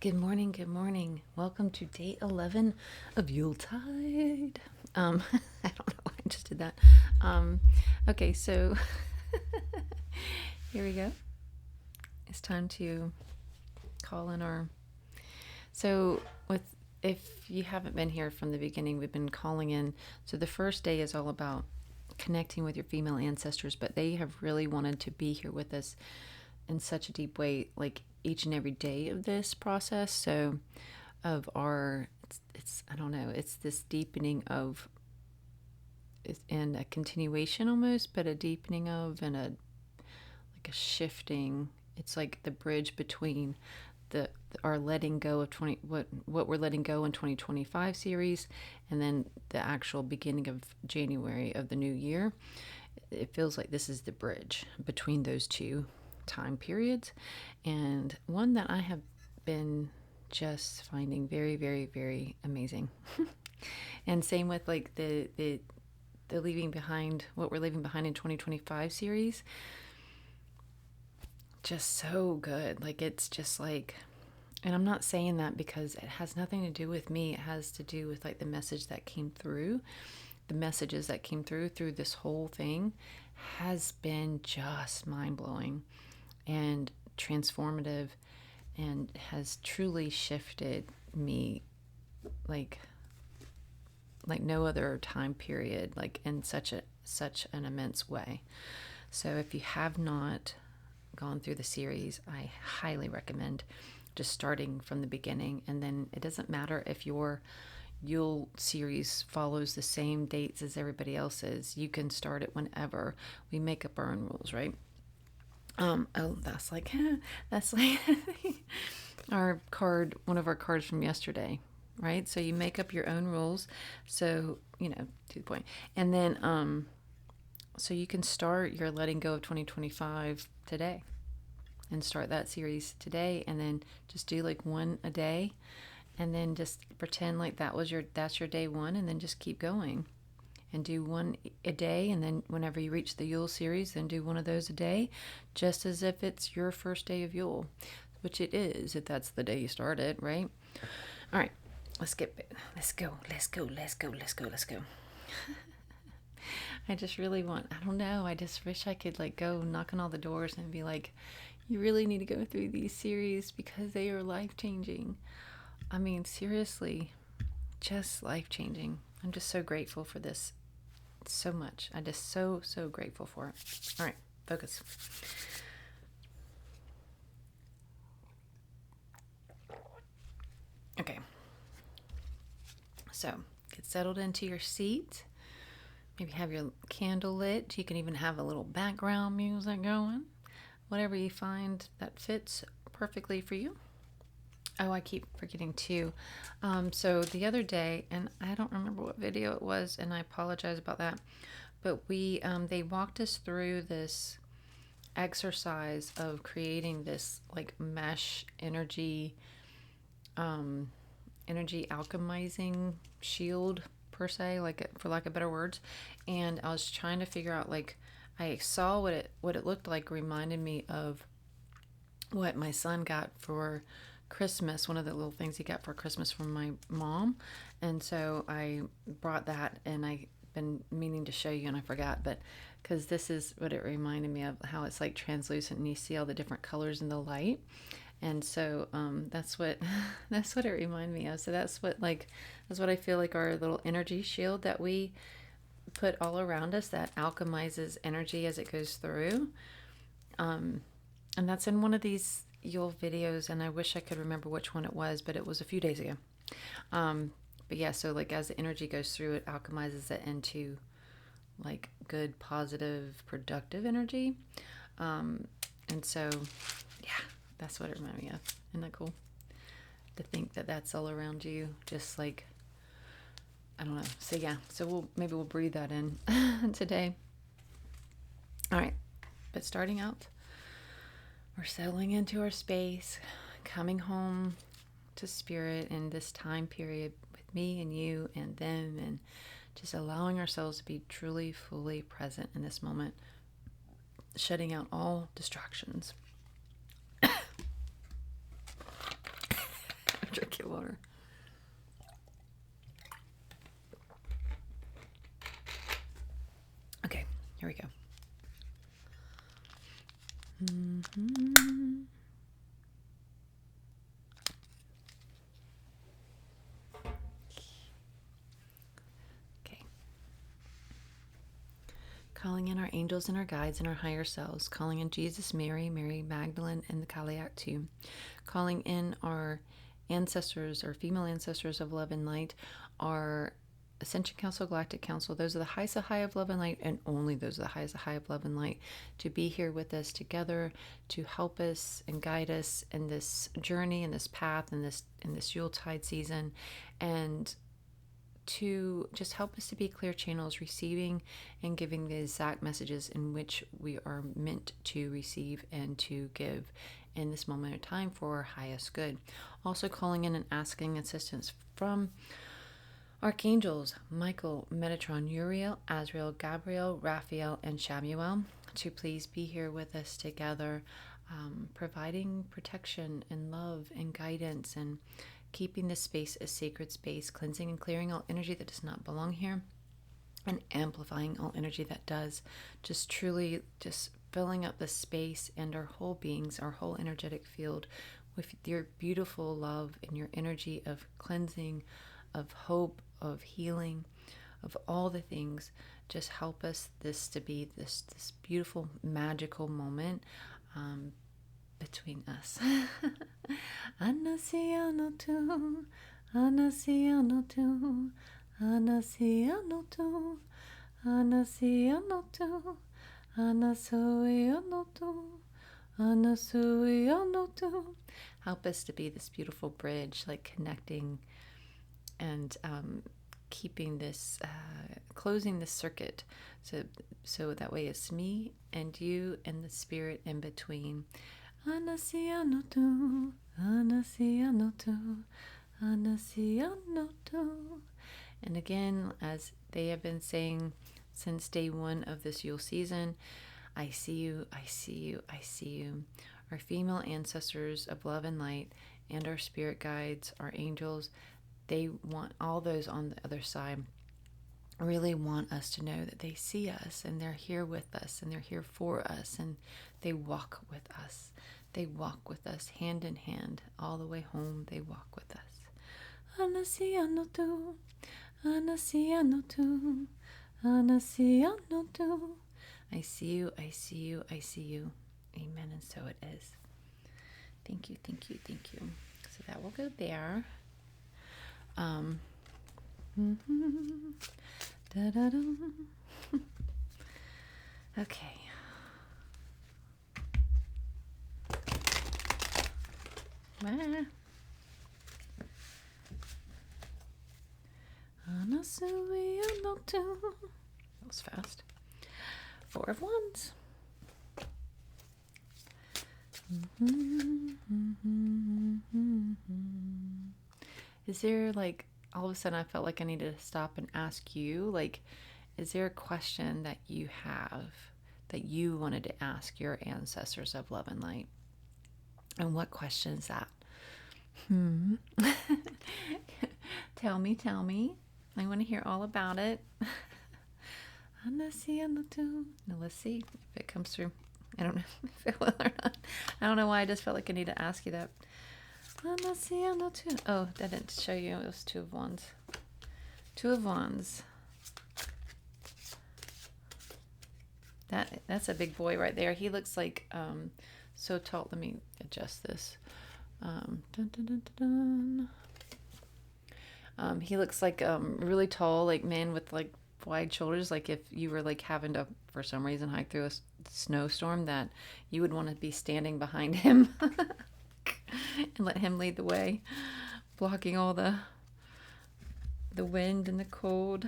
Good morning, good morning. Welcome to day 11 of Yuletide. I don't know why I just did that. Okay, so here we go. It's time to call in our... So if you haven't been here from the beginning, we've been calling in. So the first day is all about connecting with your female ancestors, but they have really wanted to be here with us in such a deep way, like each and every day of this process. So of our, it's I don't know, it's this deepening of, and a continuation almost, but a deepening of, and like a shifting. It's like the bridge between our letting go of what we're letting go in 2025 series, and then the actual beginning of January of the new year. It feels like this is the bridge between those two time periods, and one that I have been just finding very, very, very amazing. And same with like the leaving behind, what we're leaving behind in 2025 series. Just so good. Like, it's just like, and I'm not saying that because it has nothing to do with me. It has to do with like the message that came through, the messages that came through this whole thing has been just mind-blowing and transformative, and has truly shifted me like no other time period, like in such an immense way. So if you have not gone through the series, I highly recommend just starting from the beginning. And then it doesn't matter if your Yule series follows the same dates as everybody else's. You can start it whenever. We make up our own rules, right? That's like our card, one of our cards from yesterday, right? So you make up your own rules. So, to the point. And then, so you can start your letting go of 2025 today, and start that series today, and then just do like one a day, and then just pretend like that's your day one, and then just keep going and do one a day. And then whenever you reach the Yule series, then do one of those a day, just as if it's your first day of Yule, which it is if that's the day you start it, right? All right, let's go. I just really want, I don't know, I just wish I could like go knock on all the doors and be like, you really need to go through these series because they are life-changing. I mean, seriously, just life-changing. I'm just so grateful for this so much. I just so grateful for it. All right, focus. Okay, so get settled into your seat. Maybe have your candle lit. You can even have a little background music going, whatever you find that fits perfectly for you. Oh, I keep forgetting too. So the other day, and I don't remember what video it was, and I apologize about that, but they walked us through this exercise of creating this like mesh energy alchemizing shield, per se, like, for lack of better words. And I was trying to figure out, like, I saw what it looked like, reminded me of what my son got for Christmas, one of the little things he got for Christmas from my mom. And so I brought that, and I've been meaning to show you, and I forgot, but because this is what it reminded me of, how it's like translucent and you see all the different colors in the light. And so that's what it reminded me of. So that's what I feel like our little energy shield that we put all around us, that alchemizes energy as it goes through. And that's in one of these Yule videos, and I wish I could remember which one it was, but it was a few days ago. But yeah, so like as the energy goes through, it alchemizes it into like good, positive, productive energy. And so, yeah, that's what it reminded me of. Isn't that cool? To think that that's all around you, just like, I don't know. So yeah, so maybe we'll breathe that in today. All right, but starting out, we're settling into our space, coming home to spirit in this time period with me and you and them, and just allowing ourselves to be truly, fully present in this moment, shutting out all distractions. Drink your water. Okay, here we go. Okay. Calling in our angels and our guides and our higher selves. Calling in Jesus, Mary, Mary Magdalene, and the Kaliak too. Calling in our ancestors, our female ancestors of love and light, our Ascension Council, Galactic Council. Those are the highest high of love and light, and only those are the highest high of love and light, to be here with us together, to help us and guide us in this journey, in this path, in this Yuletide season, and to just help us to be clear channels, receiving and giving the exact messages in which we are meant to receive and to give in this moment of time for our highest good. Also calling in and asking assistance from archangels Michael, Metatron, Uriel, Azrael, Gabriel, Raphael, and Shamuel to please be here with us together, providing protection and love and guidance, and keeping this space a sacred space, cleansing and clearing all energy that does not belong here, and amplifying all energy that does. Just truly just filling up the space and our whole beings, our whole energetic field with your beautiful love and your energy of cleansing, of hope, of healing, of all the things. Just help us this to be this beautiful magical moment between us. Anasiano tu, anasiano tu, anasiano tu, anasiano tu, anasuiano tu, anasuiano tu. Help us to be this beautiful bridge, like connecting and keeping this, closing this circuit, so that way it's me and you and the spirit in between. Anasiano tu, anasiano tu, anasiano tu. And again, as they have been saying since day one of this Yule season, I see you, I see you, I see you. Our female ancestors of love and light and our spirit guides, our angels, they want all those on the other side really want us to know that they see us and they're here with us and they're here for us, and they walk with us. They walk with us hand in hand all the way home. They walk with us. Anasiano tu, anasiano tu, anasiano tu. I see you, I see you, I see you. Amen, and so it is. Thank you, thank you, thank you. So that will go there. Okay. That was fast. 4 of Wands. Is there, like, all of a sudden I felt like I needed to stop and ask you, like, is there a question that you have that you wanted to ask your ancestors of love and light? And what question is that? Tell me. I want to hear all about it. Now let's see if it comes through. I don't know if it will or not. I don't know why I just felt like I need to ask you that. Oh, that didn't show you. It was 2 of Wands. 2 of Wands. That's a big boy right there. He looks like so tall. Let me adjust this. He looks like really tall, like man with like wide shoulders. Like if you were like having to, for some reason, hike through a snowstorm, that you would want to be standing behind him and let him lead the way, blocking all the wind and the cold.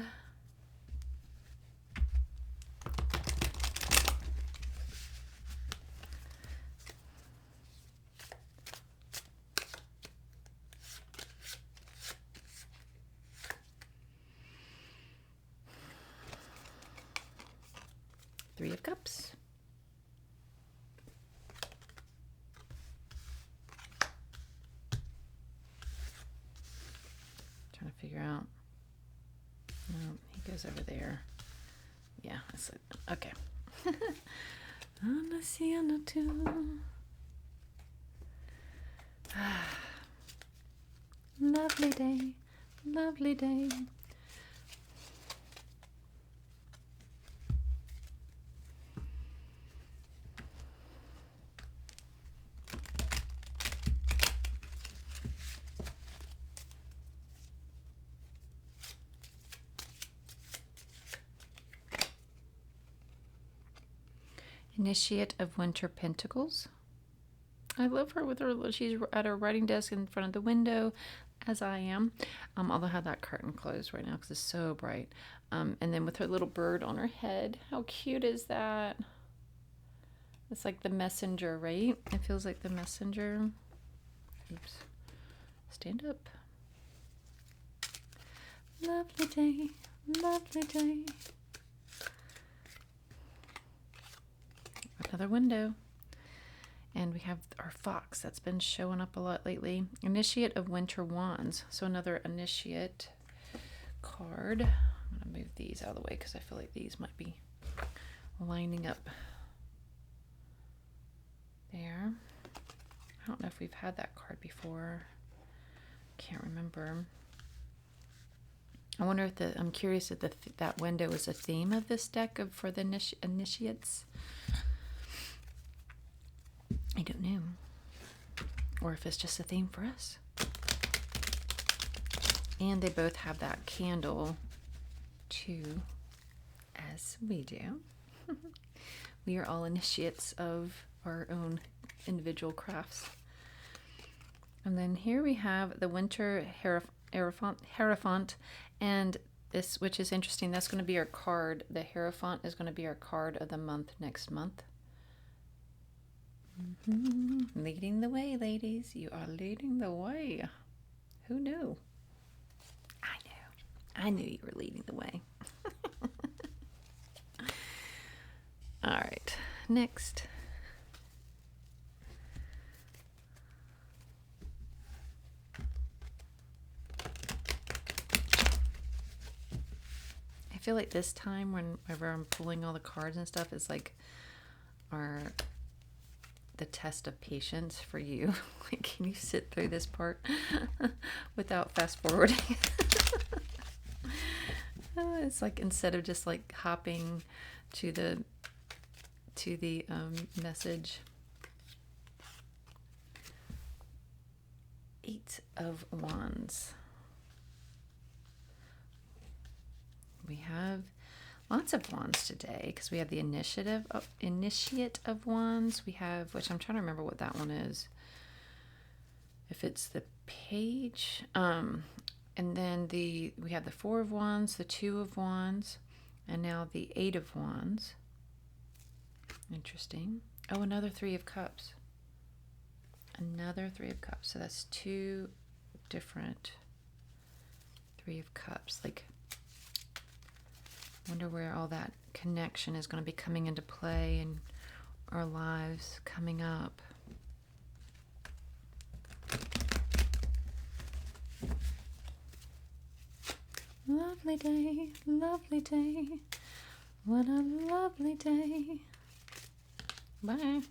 Three of Cups. goes over there. Yeah, that's it. Okay. On the Sienna too. Lovely day, lovely day. Initiate of Winter Pentacles. I love her with her, she's at her writing desk in front of the window, as I am. Although I have that curtain closed right now because it's so bright. And then with her little bird on her head. How cute is that? It's like the messenger, right? It feels like the messenger. Oops. Stand up. Lovely day, lovely day. Another window. And we have our fox that's been showing up a lot lately. Initiate of Winter Wands. So another initiate card. I'm going to move these out of the way because I feel like these might be lining up there. I don't know if we've had that card before. Can't remember. I wonder if I'm curious if that window is a theme of this deck for the initiates. I don't know. Or if it's just a theme for us. And they both have that candle too, as we do. We are all initiates of our own individual crafts. And then here we have the Winter Hierophant, and this, which is interesting, that's going to be our card. The Hierophant is going to be our card of the month next month. Leading the way, ladies. You are leading the way. Who knew? I knew you were leading the way. All right, next. I feel like this time, whenever I'm pulling all the cards and stuff, is like the test of patience for you. Like, can you sit through this part without fast forwarding? It's like, instead of just like hopping to the message. 8 of Wands. We have lots of wands today because we have the initiate of wands. We have, which I'm trying to remember what that one is. If it's the page, and then we have the 4 of wands, the 2 of wands, and now the 8 of wands. Interesting. Oh, another 3 of cups. Another 3 of cups. So that's 2 different 3 of cups. Like, wonder where all that connection is going to be coming into play in our lives coming up. Lovely day, lovely day. What a lovely day. Bye.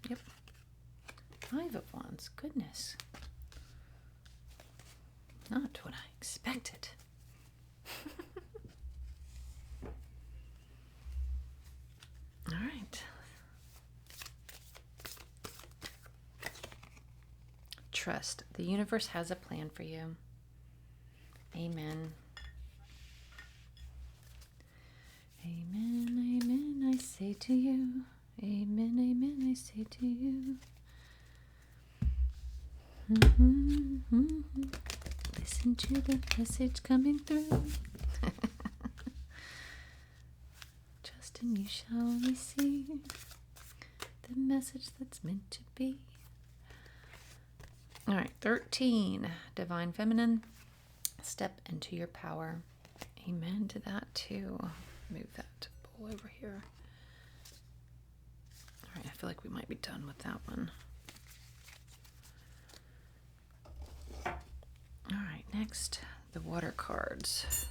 Yep. 5 of wands. Goodness. Not what I expected. All right. Trust. The universe has a plan for you. Amen. Amen, amen, I say to you. Amen, amen, I say to you. Listen to the message coming through. Trust and you shall receive the message that's meant to be. All right, 13, Divine Feminine. Step into your power. Amen to that too. Move that bowl over here. All right, I feel like we might be done with that one. All right, next, the water cards.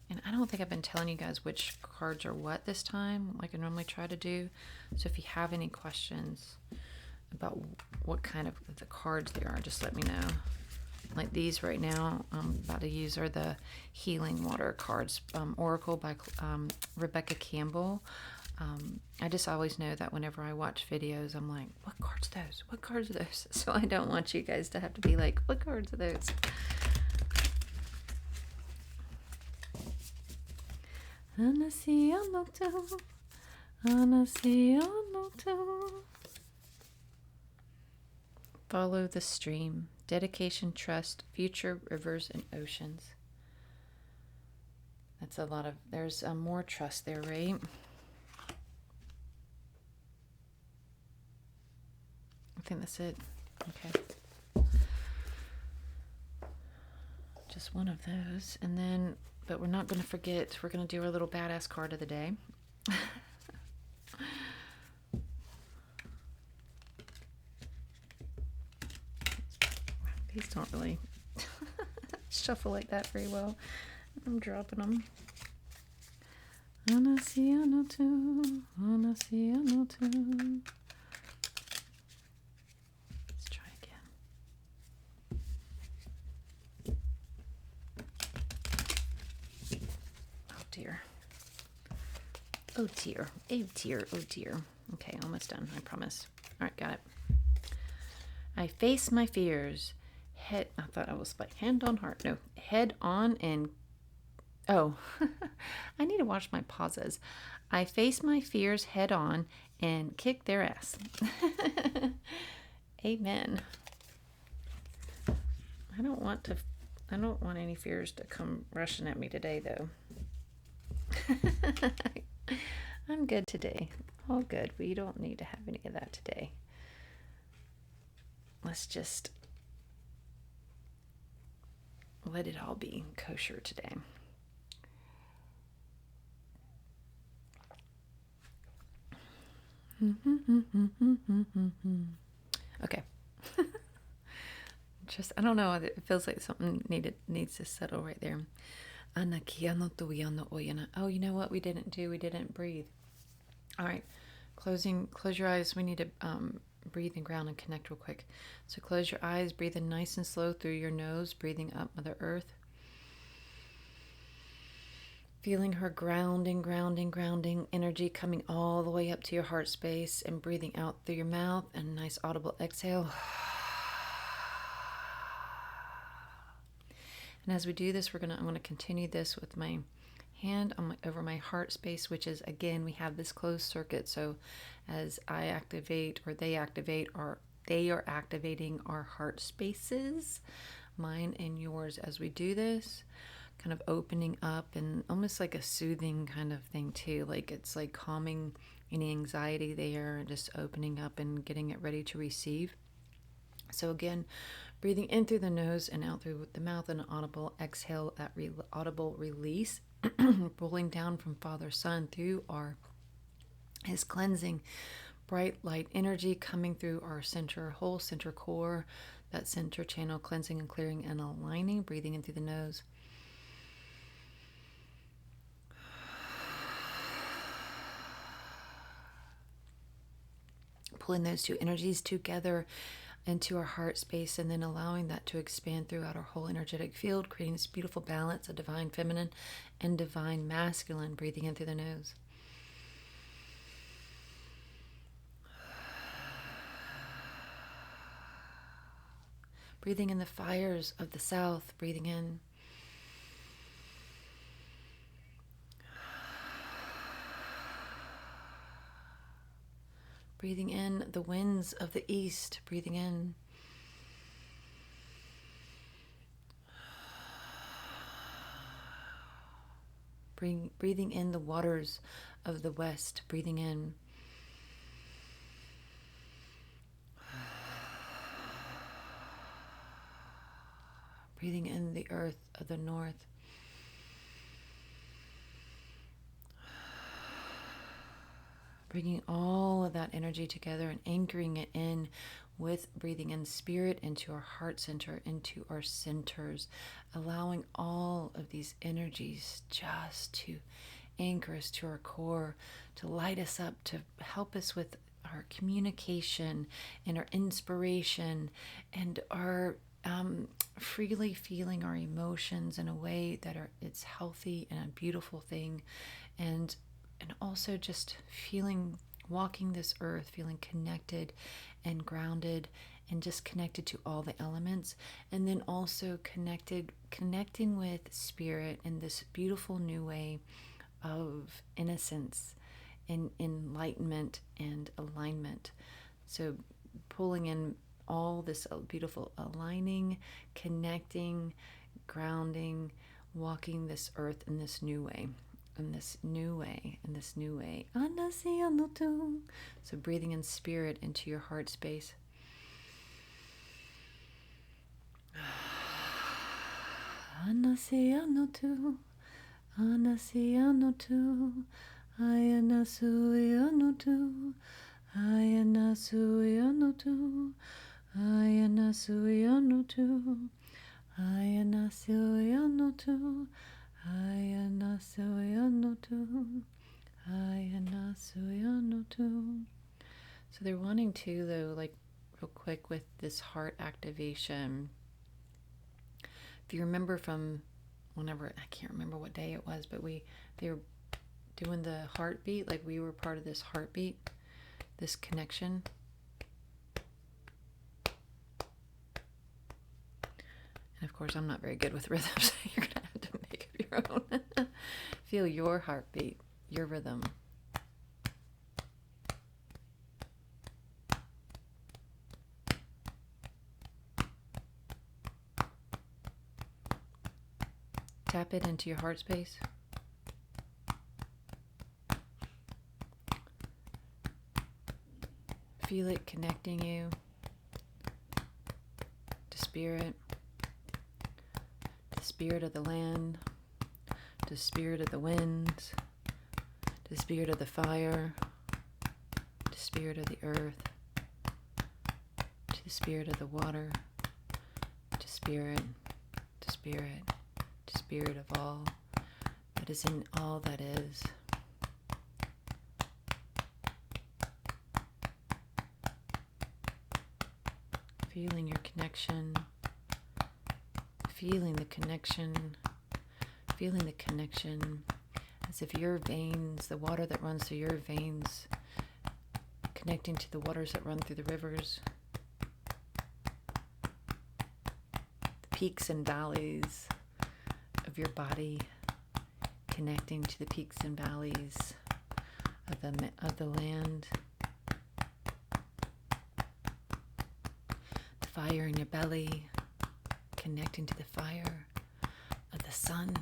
And I don't think I've been telling you guys which cards are what this time, like I normally try to do. So if you have any questions about what kind of the cards they are, just let me know. Like these right now I'm about to use are the Healing Water cards, Oracle by Rebecca Campbell. I just always know that whenever I watch videos, I'm like, what cards are those? What cards are those? So I don't want you guys to have to be like, what cards are those? Follow the stream. Dedication, trust, future, rivers, and oceans. That's a lot of, there's more trust there, right? I think that's it. Okay. Just one of those. And then, but we're not going to forget, we're going to do our little badass card of the day. These don't really shuffle like that very well. I'm dropping them. Let's try again. Oh dear. Oh dear. Oh dear. Oh dear. Okay, almost done. I promise. All right, got it. I face my fears. Head. I thought I was like hand on heart. No, head on and. Oh, I need to watch my pauses. I face my fears head on and kick their ass. Amen. I don't want any fears to come rushing at me today, though. I'm good today. All good. We don't need to have any of that today. Let's just let it all be kosher today. Okay. Just, I don't know. It feels like something needs to settle right there. Oh, you know what we didn't do? We didn't breathe. All right. Close your eyes. We need to breathe and ground and connect real quick. So close your eyes. Breathe in nice and slow through your nose. Breathing up Mother Earth. Feeling her grounding energy coming all the way up to your heart space, and breathing out through your mouth and a nice audible exhale. And as we do this, I'm going to continue this with my hand over my heart space, which is, again, we have this closed circuit. So as I activate or they activate, or they are activating our heart spaces, mine and yours, as we do this, kind of opening up, and almost like a soothing kind of thing too. Like it's like calming any anxiety there and just opening up and getting it ready to receive. So again, breathing in through the nose and out through the mouth, and an audible exhale, that audible release, rolling down from Father Son through his cleansing bright light energy coming through our whole center core, that center channel, cleansing and clearing and aligning. Breathing in through the nose. Pulling those two energies together into our heart space, and then allowing that to expand throughout our whole energetic field, creating this beautiful balance of divine feminine and divine masculine. Breathing in through the nose. Breathing in the fires of the south. Breathing in. Breathing in the winds of the east. Breathing in. Breathing in the waters of the west. Breathing in. Breathing in the earth of the north. Bringing all of that energy together and anchoring it in with breathing in spirit into our heart center, into our centers, allowing all of these energies just to anchor us to our core, to light us up, to help us with our communication and our inspiration and our freely feeling our emotions in a way that it's healthy and a beautiful thing, and also just feeling, walking this earth, feeling connected and grounded and just connected to all the elements, and then also connecting with spirit in this beautiful new way of innocence and enlightenment and alignment. So pulling in all this beautiful aligning, connecting, grounding, walking this earth in this new way, in this new way, in this new way. So breathing in spirit into your heart space. Anasianotu, Anasianotu, Ayanasuianotu, Ayanasuianotu, Ayanasuianotu, Ayanasuianotu, Ayanasuianotu, Ayanasuianotu. So they're wanting to, though, like real quick with this heart activation. If you remember from whenever, I can't remember what day it was, but they were doing the heartbeat, like we were part of this heartbeat, this connection. And of course, I'm not very good with rhythm, so you're going to have to make up your own. Feel your heartbeat, your rhythm. Tap it into your heart space. Feel it connecting you to spirit, the spirit of the land, the spirit of the winds, the spirit of the fire, the spirit of the earth, to the spirit of the water, to spirit, to spirit, to spirit of all that is in all that is. Feeling your connection, feeling the connection, feeling the connection as if your veins, the water that runs through your veins, connecting to the waters that run through the rivers, the peaks and valleys of your body, connecting to the peaks and valleys of the land. Fire in your belly, connecting to the fire of the sun.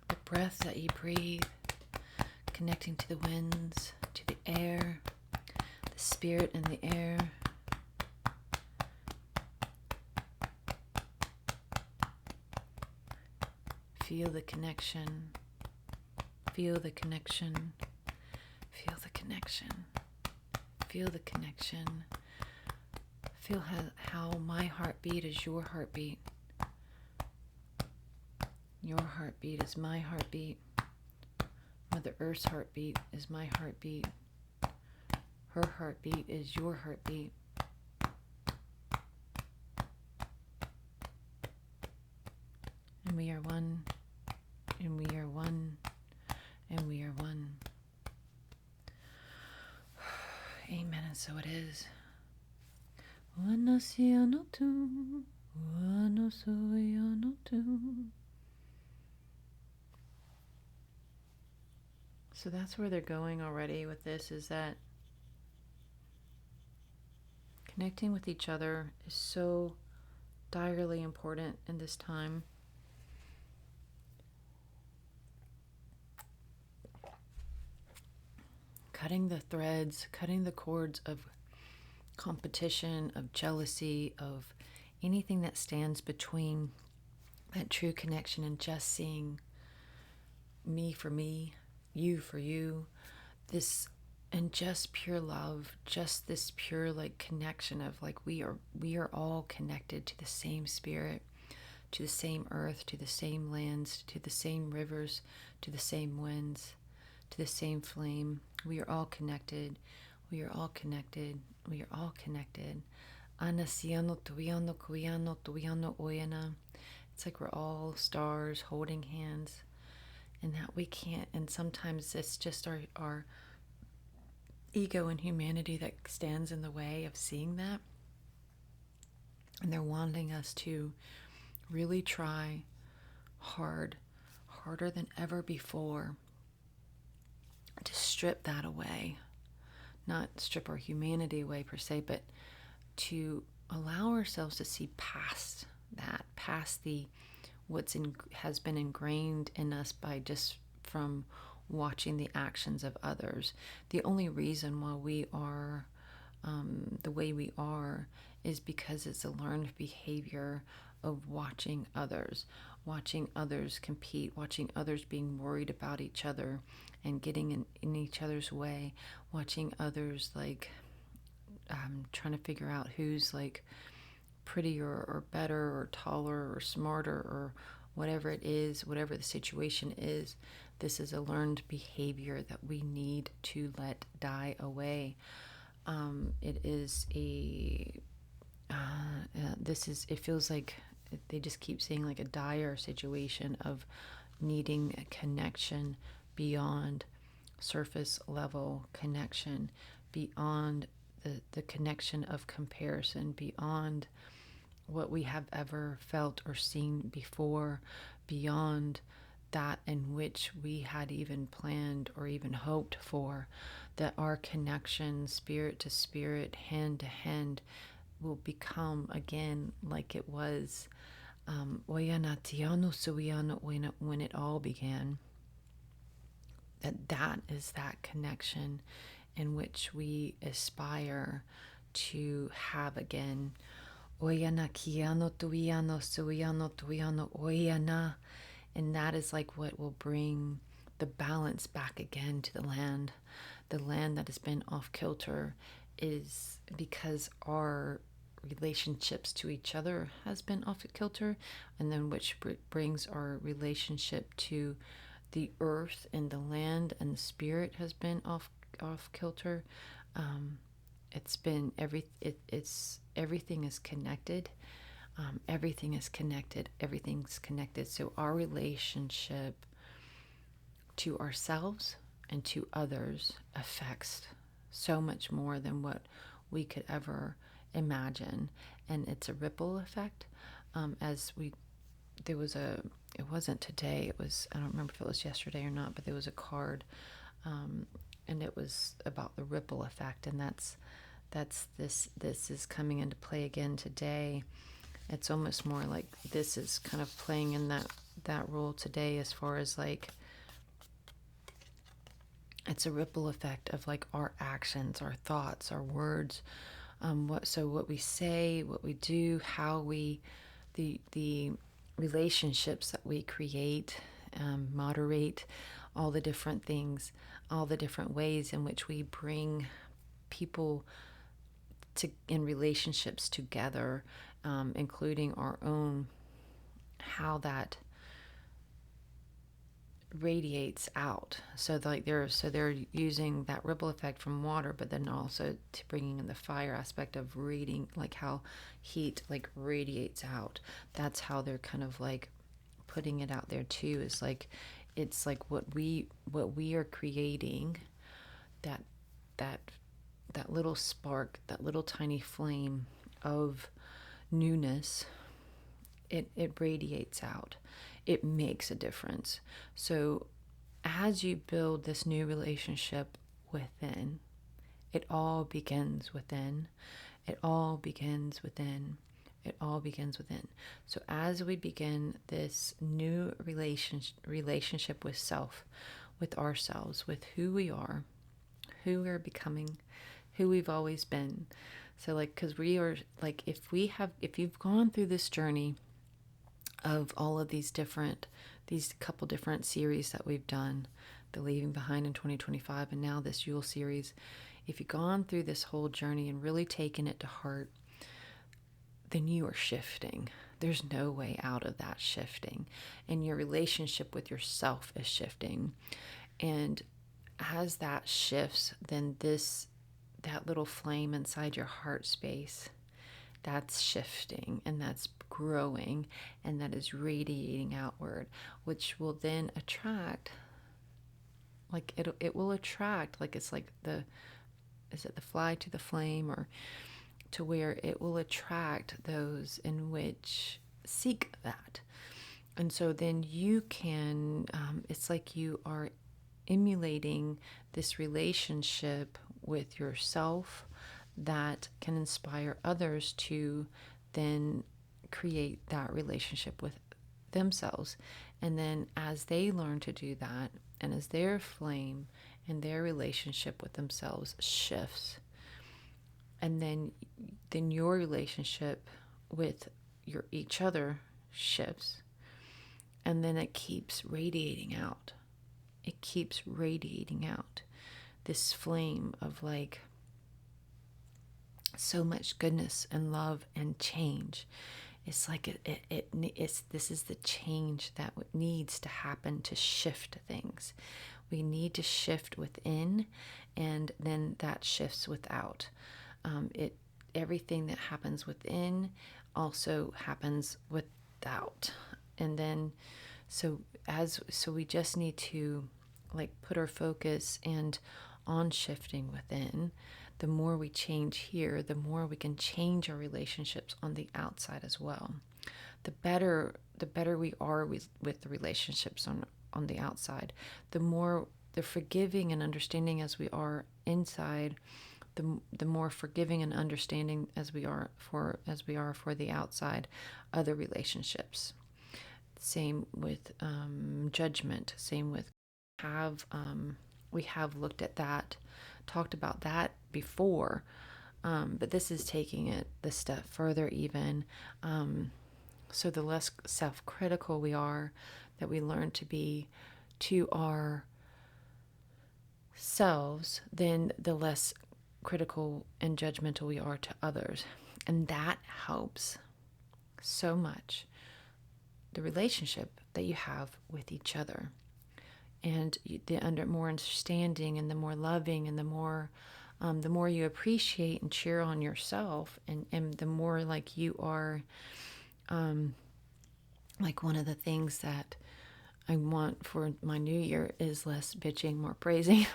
The breath that you breathe, connecting to the winds, to the air, the spirit in the air. Feel the connection, feel the connection, feel the connection, feel the connection. Feel how my heartbeat is your heartbeat. Your heartbeat is my heartbeat. Mother Earth's heartbeat is my heartbeat. Her heartbeat is your heartbeat. And we are one. And we are one, and we are one. Amen, and so it is. So that's where they're going already with this, is that connecting with each other is so direly important in this time. Cutting the threads, cutting the cords of competition, of jealousy, of anything that stands between that true connection, and just seeing me for me, you for you, this, and just pure love, just this pure like connection of like we are all connected to the same spirit, to the same earth, to the same lands, to the same rivers, to the same winds, to the same flame. We are all connected. We are all connected. We are all connected. Anasiano tuiano kuiano tuiano oyana. It's like we're all stars holding hands, and that we can't, and sometimes it's just our ego and humanity that stands in the way of seeing that. And they're wanting us to really try harder than ever before, to strip that away. Not strip our humanity away per se, but to allow ourselves to see past that, past the has been ingrained in us by just from watching the actions of others. The only reason why we are the way we are is because it's a learned behavior of watching others compete, watching others being worried about each other and getting in each other's way, watching others like trying to figure out who's like prettier or better or taller or smarter or whatever it is, whatever the situation is. This is a learned behavior that we need to let die away. It is it feels like they just keep saying like a dire situation of needing a connection beyond surface level connection, beyond the connection of comparison, beyond what we have ever felt or seen before, beyond that in which we had even planned or even hoped for, that our connection, spirit to spirit, hand to hand, will become again like it was when it all began. That is that connection in which we aspire to have again. Oyana kiano tuiano suiano tuiano oyana. And that is like what will bring the balance back again to the land. The land that has been off kilter is because our relationships to each other has been off kilter, and then which brings our relationship to the earth and the land and the spirit has been off kilter. It's been everything is connected. Everything is connected. Everything's connected. So our relationship to ourselves and to others affects so much more than what we could ever imagine. And it's a ripple effect. It wasn't today, it was, I don't remember if it was yesterday or not, but there was a card, and it was about the ripple effect. And this is coming into play again today. It's almost more like this is kind of playing in that role today, as far as like it's a ripple effect of like our actions, our thoughts, our words, what we say, what we do, how we the relationships that we create, moderate, all the different things, all the different ways in which we bring people in relationships together, including our own, how that radiates out. So they're using that ripple effect from water, but then also to bringing in the fire aspect of reading, like how heat like radiates out. That's how they're kind of like putting it out there too, is like it's like what we are creating, that little spark, that little tiny flame of newness, it radiates out. It makes a difference. So as you build this new relationship within, it all begins within. It all begins within. It all begins within. So as we begin this new relationship with self, with ourselves, with who we are, who we're becoming, who we've always been. So like, because we are like, if you've gone through this journey of all of these couple different series that we've done, the Leaving Behind in 2025 and now this Yule series. If you've gone through this whole journey and really taken it to heart, then you are shifting. There's no way out of that shifting. And your relationship with yourself is shifting. And as that shifts, then that little flame inside your heart space, that's shifting and that's growing and that is radiating outward, which will then attract, like it will attract, like it's like is it the fly to the flame, or to where it will attract those in which seek that. And so then you can, it's like you are emulating this relationship with yourself that can inspire others to then create that relationship with themselves. And then as they learn to do that, and as their flame and their relationship with themselves shifts, and then your relationship with each other shifts, and then it keeps radiating out. It keeps radiating out this flame of like so much goodness and love and change. It's like this is the change that needs to happen to shift things. We need to shift within, and then that shifts without. Everything that happens within also happens without. And then so we just need to like put our focus and on shifting within. The more we change here, the more we can change our relationships on the outside as well. The better we are with the relationships on the outside, the more the forgiving and understanding as we are inside, the more forgiving and understanding as we are for the outside other relationships. Same with judgment. Same with we have looked at that, talked about that before, but this is taking it the step further even. So the less self-critical we are, that we learn to be to ourselves, then the less critical and judgmental we are to others. And that helps so much the relationship that you have with each other. And the more understanding and the more loving and the more you appreciate and cheer on yourself, and the more like you are, like one of the things that I want for my new year is less bitching, more praising.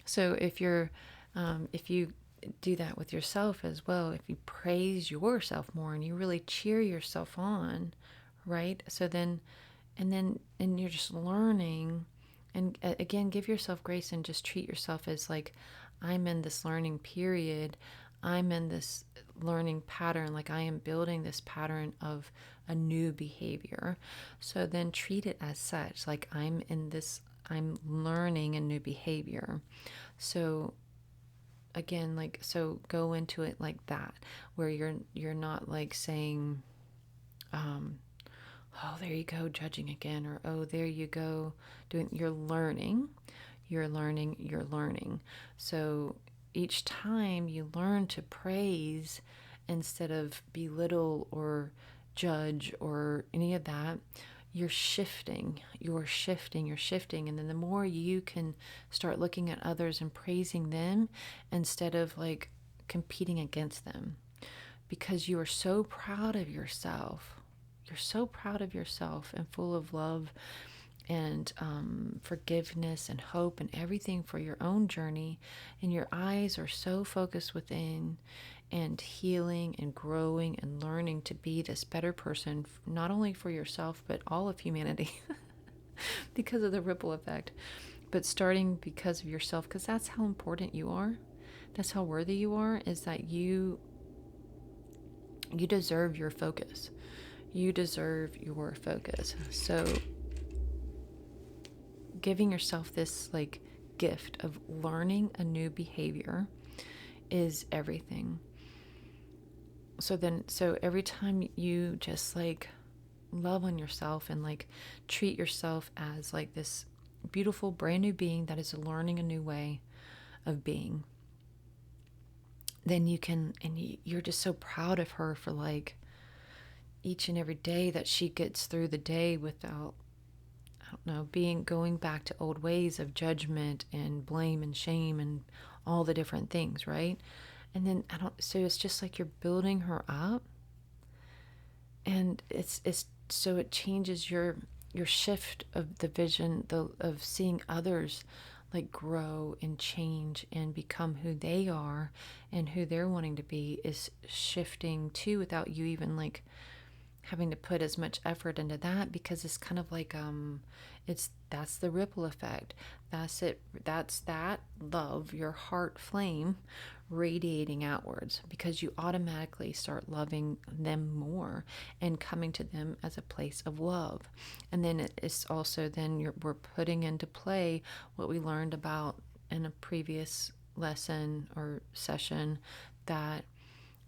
So if you do that with yourself as well, if you praise yourself more and you really cheer yourself on, right? So then, and you're just learning, and again, give yourself grace and just treat yourself as like, I'm in this learning period. I'm in this learning pattern. Like I am building this pattern of a new behavior. So then treat it as such. Like I'm learning a new behavior. So again, like, so go into it like that, where you're not like saying, oh, there you go, judging again, or oh, there you go, you're learning. So each time you learn to praise instead of belittle or judge or any of that, you're shifting. And then the more you can start looking at others and praising them instead of like competing against them, because you are so proud of yourself. You're so proud of yourself and full of love and forgiveness and hope and everything for your own journey. And your eyes are so focused within and healing and growing and learning to be this better person, not only for yourself, but all of humanity because of the ripple effect. But starting because of yourself, because that's how important you are. That's how worthy you are, is that you deserve your focus. You deserve your focus. So giving yourself this like gift of learning a new behavior is everything. So every time you just like love on yourself and like treat yourself as like this beautiful brand new being that is learning a new way of being, then you can, and you're just so proud of her for like each and every day that she gets through the day without, I don't know, going back to old ways of judgment and blame and shame and all the different things, right? And then so it's just like you're building her up, and it's so it changes your shift of the vision, of seeing others like grow and change and become who they are and who they're wanting to be is shifting too, without you even like having to put as much effort into that, because it's kind of like that's the ripple effect. That's it. That's that love, your heart flame radiating outwards, because you automatically start loving them more and coming to them as a place of love. And then it's also then we're putting into play what we learned about in a previous lesson or session, that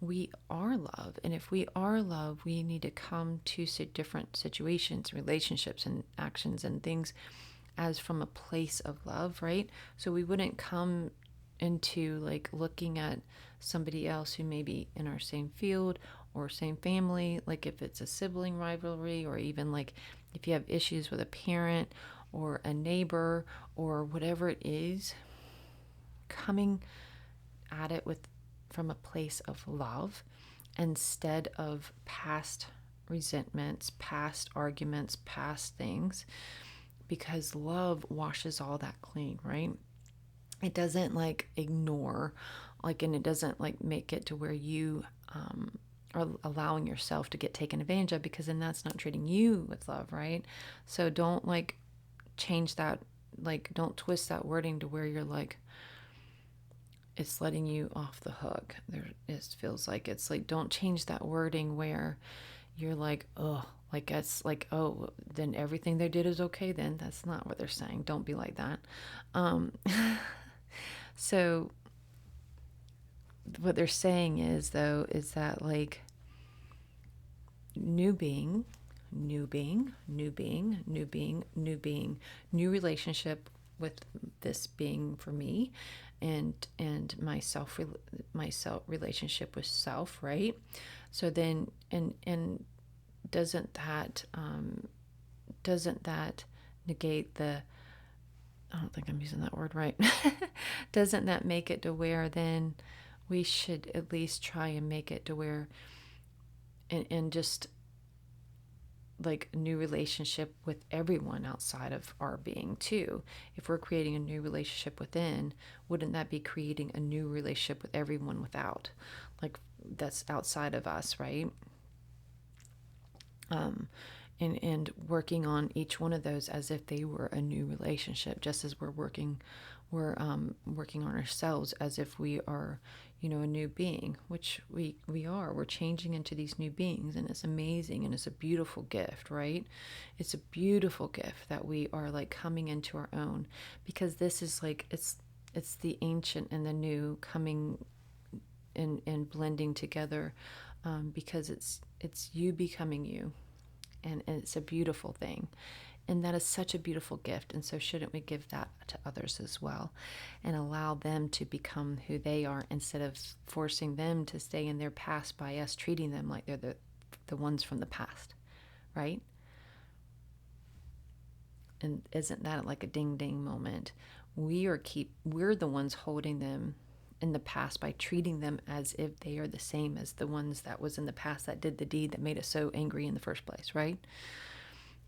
we are love. And if we are love, we need to come to different situations, relationships, and actions and things as from a place of love, right? So we wouldn't come into like looking at somebody else who may be in our same field or same family, like if it's a sibling rivalry, or even like if you have issues with a parent or a neighbor or whatever it is, coming at it from a place of love instead of past resentments, past arguments, past things, because love washes all that clean, right? It doesn't like ignore, like, and it doesn't like make it to where you are allowing yourself to get taken advantage of, because then that's not treating you with love, right? So don't like change that, like don't twist that wording to where you're like, it's letting you off the hook. It feels like it's like, don't change that wording where you're like, oh, like it's like, oh, then everything they did is okay. Then that's not what they're saying. Don't be like that. So what they're saying is that like new being, new relationship with this being for me, and my self relationship with self, right? So then and doesn't that negate the, I don't think I'm using that word right. Doesn't that make it to where then we should at least try and make it to where, and just like a new relationship with everyone outside of our being too. If we're creating a new relationship within, wouldn't that be creating a new relationship with everyone without, like that's outside of us, right? And working on each one of those as if they were a new relationship, just as we're working on ourselves as if we are, a new being, which we are. We're changing into these new beings, and it's amazing, and it's a beautiful gift, right? It's a beautiful gift that we are like coming into our own, because this is like it's the ancient and the new coming and blending together, because it's you becoming you. And it's a beautiful thing. And that is such a beautiful gift. And so shouldn't we give that to others as well, and allow them to become who they are, instead of forcing them to stay in their past by us treating them like they're the ones from the past, right? And isn't that like a ding ding moment? We're the ones holding them in the past by treating them as if they are the same as the ones that was in the past that did the deed that made us so angry in the first place, right?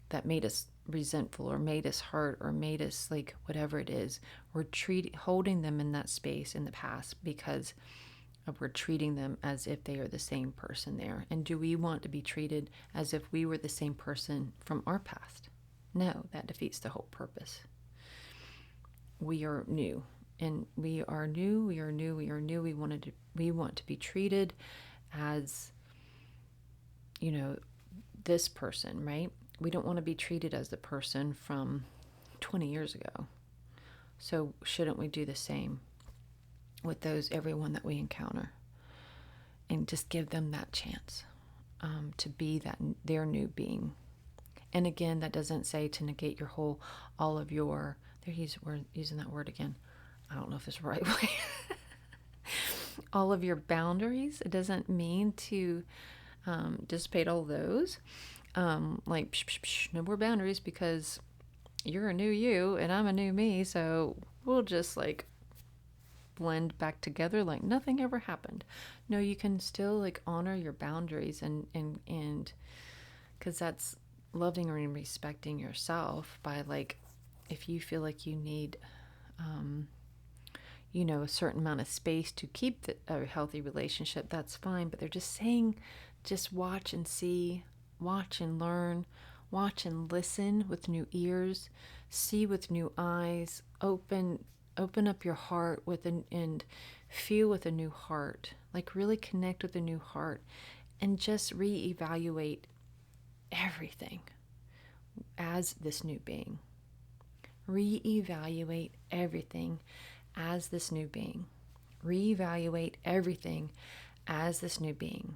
That made us resentful, or made us hurt, or made us like whatever it is. We're holding them in that space in the past because we're treating them as if they are the same person there. And do we want to be treated as if we were the same person from our past? No, that defeats the whole purpose. We are new. And we are new. We want to be treated as, this person, right? We don't want to be treated as the person from 20 years ago. So shouldn't we do the same with everyone that we encounter, and just give them that chance to be their new being, And again, that doesn't say to negate your all of your, we're using that word again. I don't know if it's the right way. All of your boundaries. It doesn't mean to dissipate all those. Like, no more boundaries because you're a new you and I'm a new me. So we'll just like blend back together like nothing ever happened. No, you can still like honor your boundaries and because that's loving and respecting yourself by like, if you feel like you need a certain amount of space to keep a healthy relationship, that's fine. But they're just saying, just watch and see, watch and learn, watch and listen with new ears, see with new eyes, open up your heart and feel with a new heart, like really connect with a new heart, and just reevaluate everything as this new being. Reevaluate everything as this new being. Reevaluate everything as this new being.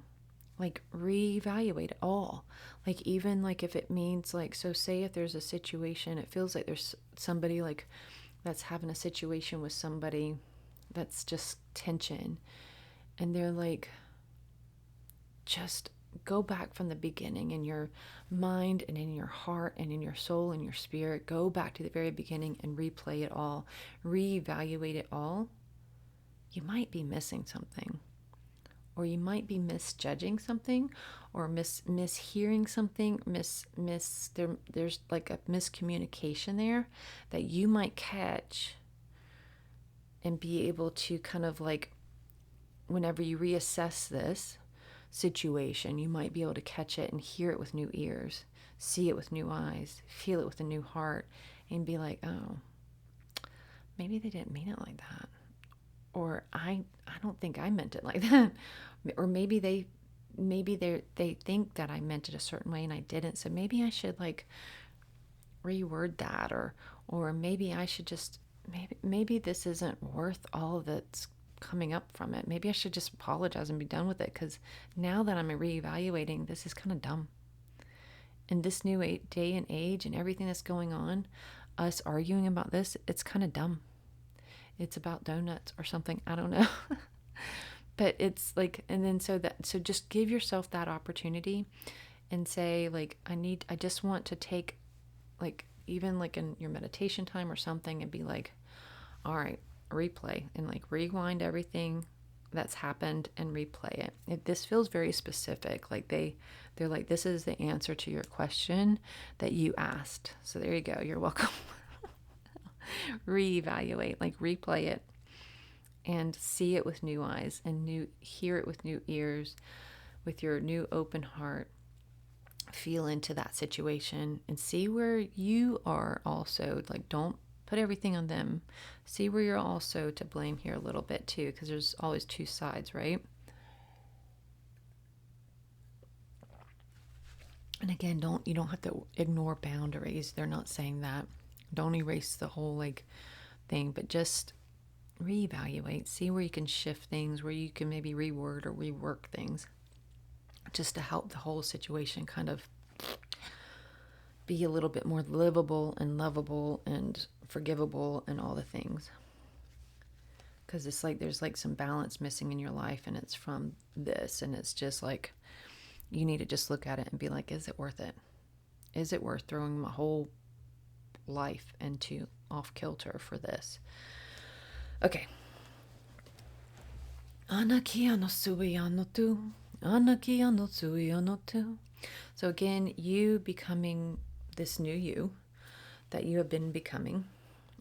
Like, reevaluate it all. Like, even like if it means like, so say if there's a situation, it feels like there's somebody like that's having a situation with somebody that's just tension, and they're like, just go back from the beginning in your mind and in your heart and in your soul and your spirit. Go back to the very beginning and replay it all, reevaluate it all. You might be missing something, or you might be misjudging something, or mishearing something. There's like a miscommunication there that you might catch and be able to kind of like, whenever you reassess this situation, you might be able to catch it and hear it with new ears, see it with new eyes, feel it with a new heart, and be like, oh, maybe they didn't mean it like that. Or I don't think I meant it like that. Or maybe they think that I meant it a certain way and I didn't. So maybe I should like reword that, or maybe I should just, maybe this isn't worth all that's coming up from it. Maybe I should just apologize and be done with it, because now that I'm reevaluating, this is kind of dumb. In this new day and age and everything that's going on, us arguing about this, it's kind of dumb. It's about donuts or something. I don't know. But it's like, and then so just give yourself that opportunity and say like, I just want to take, like, even like in your meditation time or something, and be like, all right, replay and like rewind everything that's happened and replay it. This feels very specific. Like they're like, this is the answer to your question that you asked. So there you go. You're welcome. Reevaluate, like replay it and see it with new eyes and hear it with new ears, with your new open heart. Feel into that situation and see where you are also. Like, don't put everything on them. See where you're also to blame here a little bit too, because there's always two sides, right? And again, you don't have to ignore boundaries. They're not saying that. Don't erase the whole like thing, but just reevaluate. See where you can shift things, where you can maybe reword or rework things, just to help the whole situation kind of be a little bit more livable and lovable and forgivable and all the things. Because it's like there's like some balance missing in your life, and it's from this, and it's just like you need to just look at it and be like, is it worth it? Is it worth throwing my whole life into off kilter for this? Okay. Anakia no suya no tu. Anakia no suya no tu. So again, you becoming this new you that you have been becoming,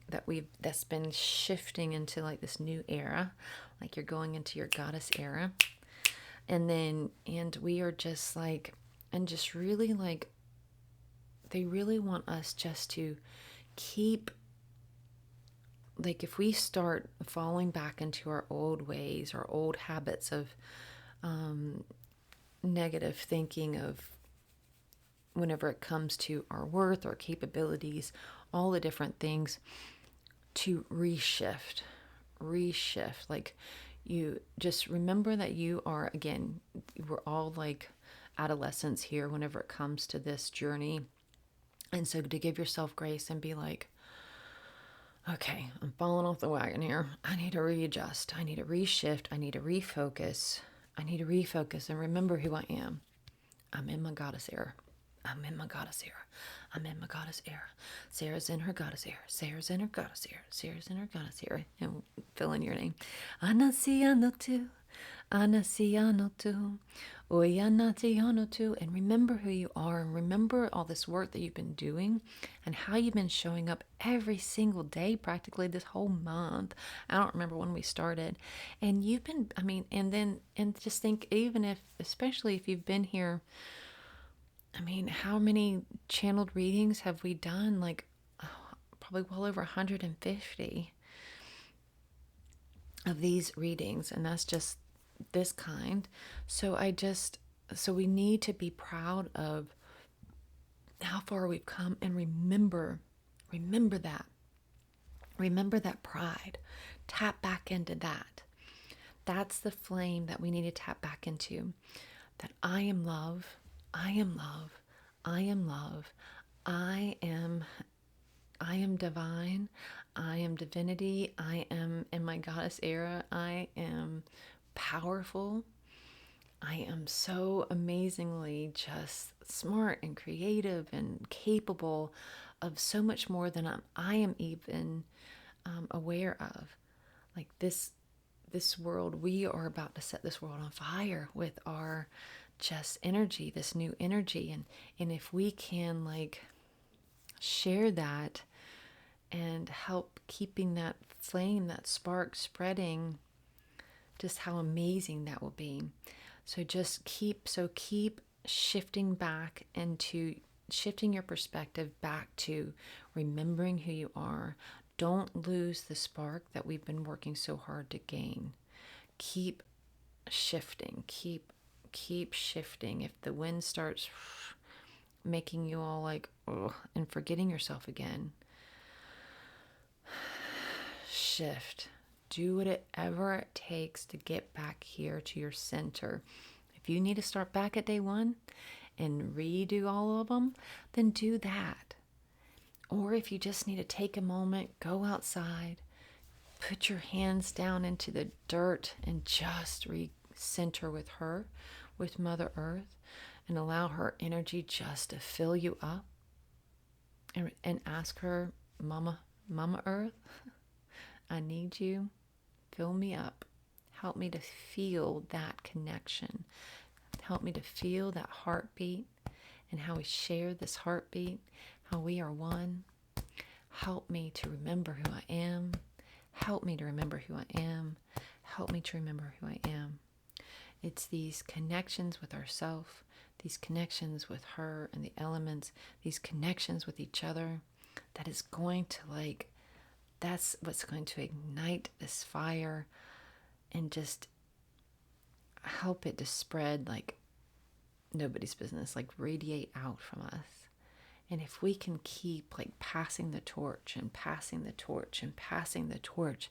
that's been shifting into like this new era, like you're going into your goddess era. And we are just like, and just really like, they really want us just to keep, like, if we start falling back into our old ways or old habits of negative thinking, of whenever it comes to our worth or capabilities, all the different things, to reshift. Like, you just remember that you are, again, we're all like adolescents here whenever it comes to this journey And so to give yourself grace and be like, okay, I'm falling off the wagon here. I need to readjust. I need to reshift. I need to refocus. I need to refocus and remember who I am. I'm in my goddess era. I'm in my goddess era. I'm in my goddess era. Sarah's in her goddess era. Sarah's in her goddess era. Sarah's in her goddess era. And fill in your name. Anasiano tu. Anasiano tu. Oyanatiano tu. And remember who you are. And remember all this work that you've been doing and how you've been showing up every single day, practically this whole month. I don't remember when we started. And you've been, and just think, even if, especially if you've been here, how many channeled readings have we done? Like, probably well over 150 of these readings, and that's just this kind. So we need to be proud of how far we've come and remember that. Remember that pride. Tap back into that. That's the flame that we need to tap back into. That I am love. I am love. I am love. I am divine. I am divinity. I am in my goddess era. I am powerful. I am so amazingly just smart and creative and capable of so much more than I am even aware of. Like this world, we are about to set this world on fire with our just energy, this new energy. And if we can like share that and help keeping that flame, that spark spreading, just how amazing that will be. So keep shifting your perspective back to remembering who you are. Don't lose the spark that we've been working so hard to gain. Keep shifting. Keep shifting. If the wind starts making you all like, ugh, and forgetting yourself again, shift. Do whatever it takes to get back here to your center. If you need to start back at day one and redo all of them, then do that. Or if you just need to take a moment, go outside, put your hands down into the dirt and just recenter with her, with Mother Earth, and allow her energy just to fill you up, and ask her, Mama Earth, I need you. Fill me up. Help me to feel that connection. Help me to feel that heartbeat and how we share this heartbeat, how we are one. Help me to remember who I am. Help me to remember who I am. Help me to remember who I am. It's these connections with ourselves, these connections with her and the elements, these connections with each other, that is going to that's what's going to ignite this fire and just help it to spread like nobody's business, like radiate out from us. And if we can keep like passing the torch and passing the torch and passing the torch,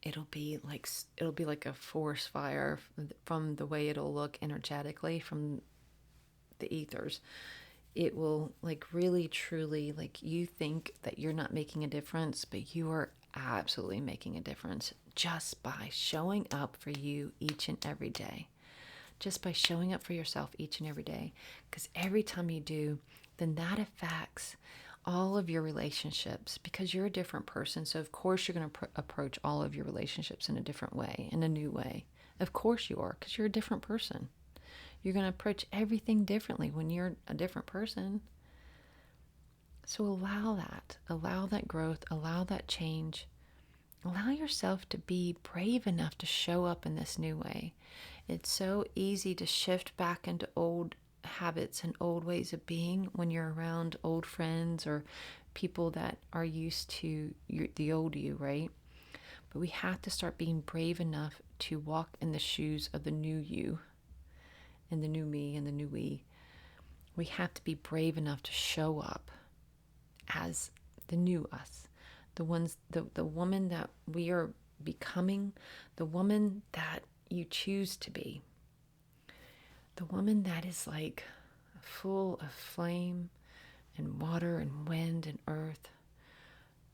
it'll be like a forest fire from the way it'll look energetically from the ethers. It will like really truly, like, you think that you're not making a difference, but you are absolutely making a difference just by showing up for you each and every day. Just by showing up for yourself each and every day. Because every time you do, then that affects all of your relationships, because you're a different person. So of course you're going to approach all of your relationships in a different way, in a new way. Of course you are, because you're a different person. You're going to approach everything differently when you're a different person. So allow that growth, allow that change. Allow yourself to be brave enough to show up in this new way. It's so easy to shift back into old habits and old ways of being when you're around old friends or people that are used to the old you, right? But we have to start being brave enough to walk in the shoes of the new you and the new me and the new we. We have to be brave enough to show up as the new us, the woman that we are becoming, the woman that you choose to be, the woman that is like full of flame and water and wind and earth,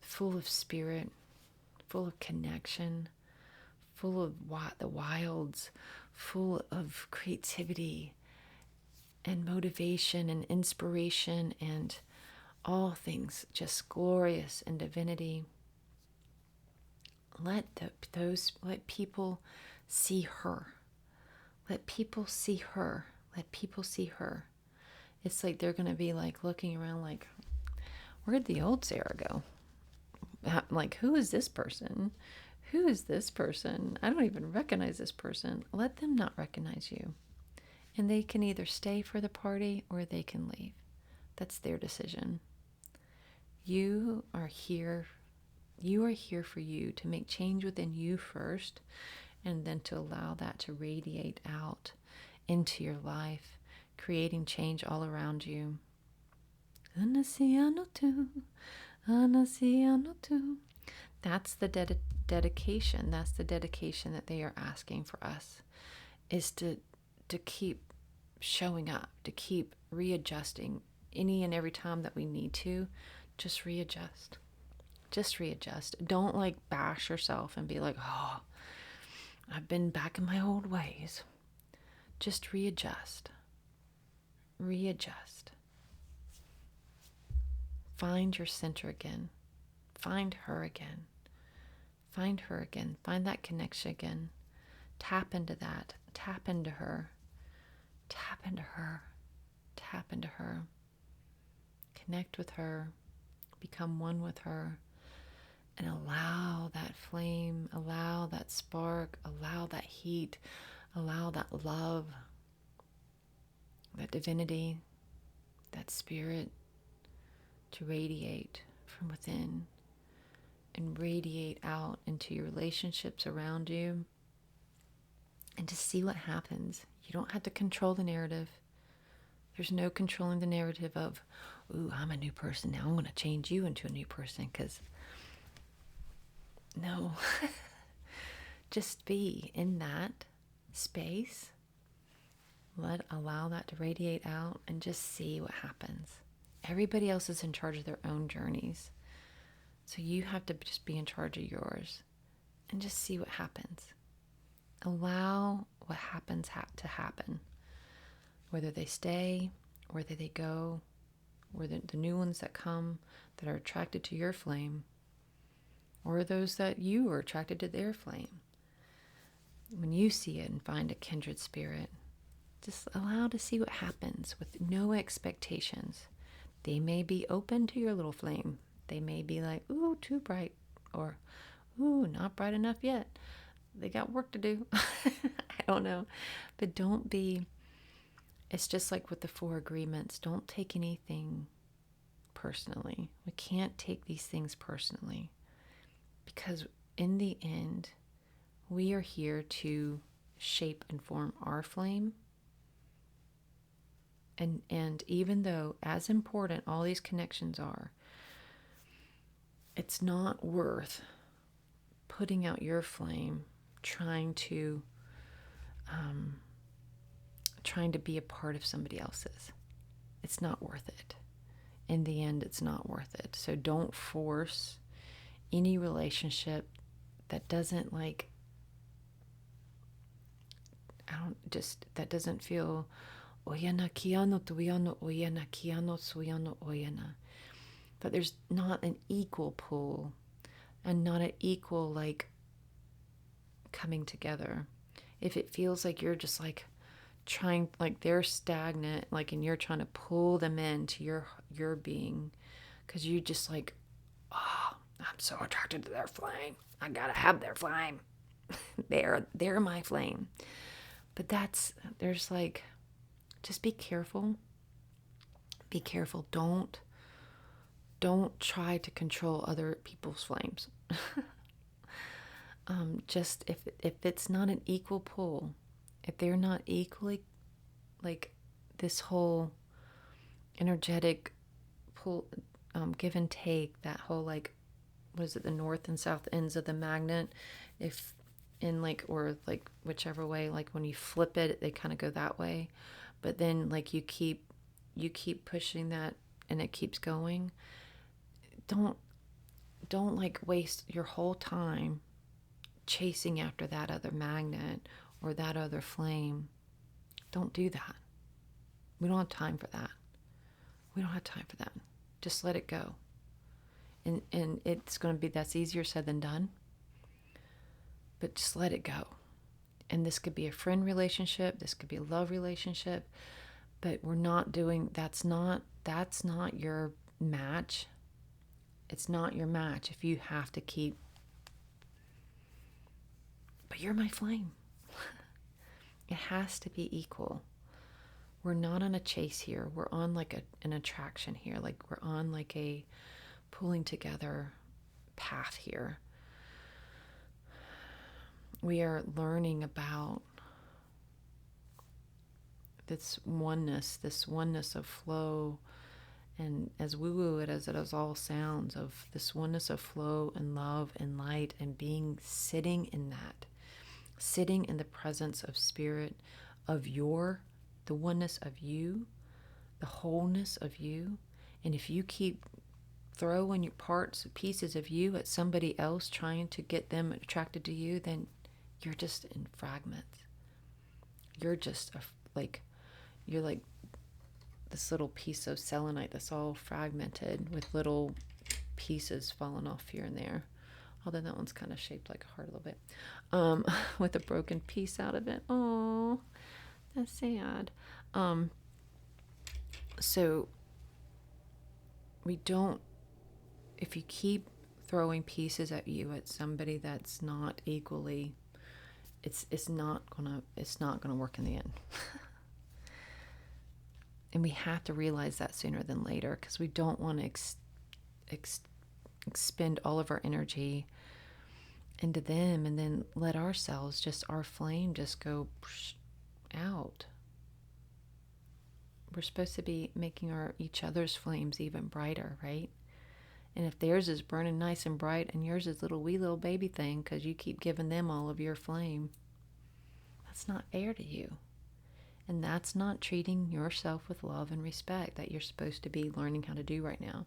full of spirit, full of connection, full of the wilds, full of creativity and motivation and inspiration and all things just glorious in divinity. Let people see her. Let people see her. Let people see her. It's like they're going to be like looking around like, where'd the old Sara go? Like, who is this person? Who is this person? I don't even recognize this person. Let them not recognize you. And they can either stay for the party or they can leave. That's their decision. You are here. You are here for you to make change within you first, and then to allow that to radiate out into your life, creating change all around you. That's the dedication. That's the dedication that they are asking for us, is to keep showing up, to keep readjusting any and every time that we need to. Just readjust. Just readjust. Don't like bash yourself and be like, oh, I've been back in my old ways. Just readjust. Readjust. Find your center again. Find her again. Find her again. Find that connection again. Tap into that. Tap into her. Tap into her. Tap into her. Connect with her. Become one with her. And allow that flame, allow that spark, allow that heat, allow that love, that divinity, that spirit to radiate from within and radiate out into your relationships around you, and to see what happens. You don't have to control the narrative. There's no controlling the narrative of, ooh, I'm a new person now, I'm going to change you into a new person, because no. Just be in that space. Allow that to radiate out and just see what happens. Everybody else is in charge of their own journeys. So you have to just be in charge of yours and just see what happens. Allow what happens to happen. Whether they stay, whether they go, or the new ones that come that are attracted to your flame, or those that you are attracted to their flame. When you see it and find a kindred spirit, just allow to see what happens with no expectations. They may be open to your little flame. They may be like, ooh, too bright, or ooh, not bright enough yet. They got work to do. I don't know. But don't be, it's just like with the 4 agreements. Don't take anything personally. We can't take these things personally. Because in the end, we are here to shape and form our flame. And even though, as important all these connections are, it's not worth putting out your flame, trying to be a part of somebody else's. It's not worth it. In the end, it's not worth it. So don't force any relationship that doesn't that doesn't feel oyana kiano tuiano oyana kiano suiano oyana. That there's not an equal pull and not an equal coming together. If it feels like you're just trying, they're stagnant, and you're trying to pull them into your being, because you just oh, I'm so attracted to their flame. I gotta have their flame. They're my flame. But there's just be careful. Be careful. Don't try to control other people's flames. Just if it's not an equal pull, if they're not equally this whole energetic pull, give and take, that whole what is it, the north and south ends of the magnet, if in or whichever way, when you flip it, they kind of go that way, but then you keep you keep pushing that and it keeps going, don't like waste your whole time chasing after that other magnet or that other flame. Don't do that. We don't have time for that. We don't have time for that. Just let it go. And it's going to be, that's easier said than done. But just let it go. And this could be a friend relationship. This could be a love relationship. But we're not doing, that's not your match. It's not your match if you have to keep, but you're my flame. It has to be equal. We're not on a chase here. We're on like an attraction here. Like we're on like a pulling together path here. We are learning about this oneness of flow, and as woo-woo as it all sounds, of this oneness of flow and love and light, and being, sitting in that, sitting in the presence of spirit, of the oneness of you, the wholeness of you. And if you keep throwing your pieces of you at somebody else, trying to get them attracted to you, then you're just in fragments. You're just you're like this little piece of selenite that's all fragmented with little pieces falling off here and there. Although that one's kind of shaped like a heart a little bit, with a broken piece out of it. Oh, that's sad. So we don't, if you keep throwing pieces at somebody that's not equally, it's not gonna work in the end. And we have to realize that sooner than later, because we don't want to expend all of our energy into them and then let ourselves, just our flame, just go out. We're supposed to be making each other's flames even brighter, right? And if theirs is burning nice and bright and yours is wee little baby thing because you keep giving them all of your flame, that's not fair to you. And that's not treating yourself with love and respect that you're supposed to be learning how to do right now.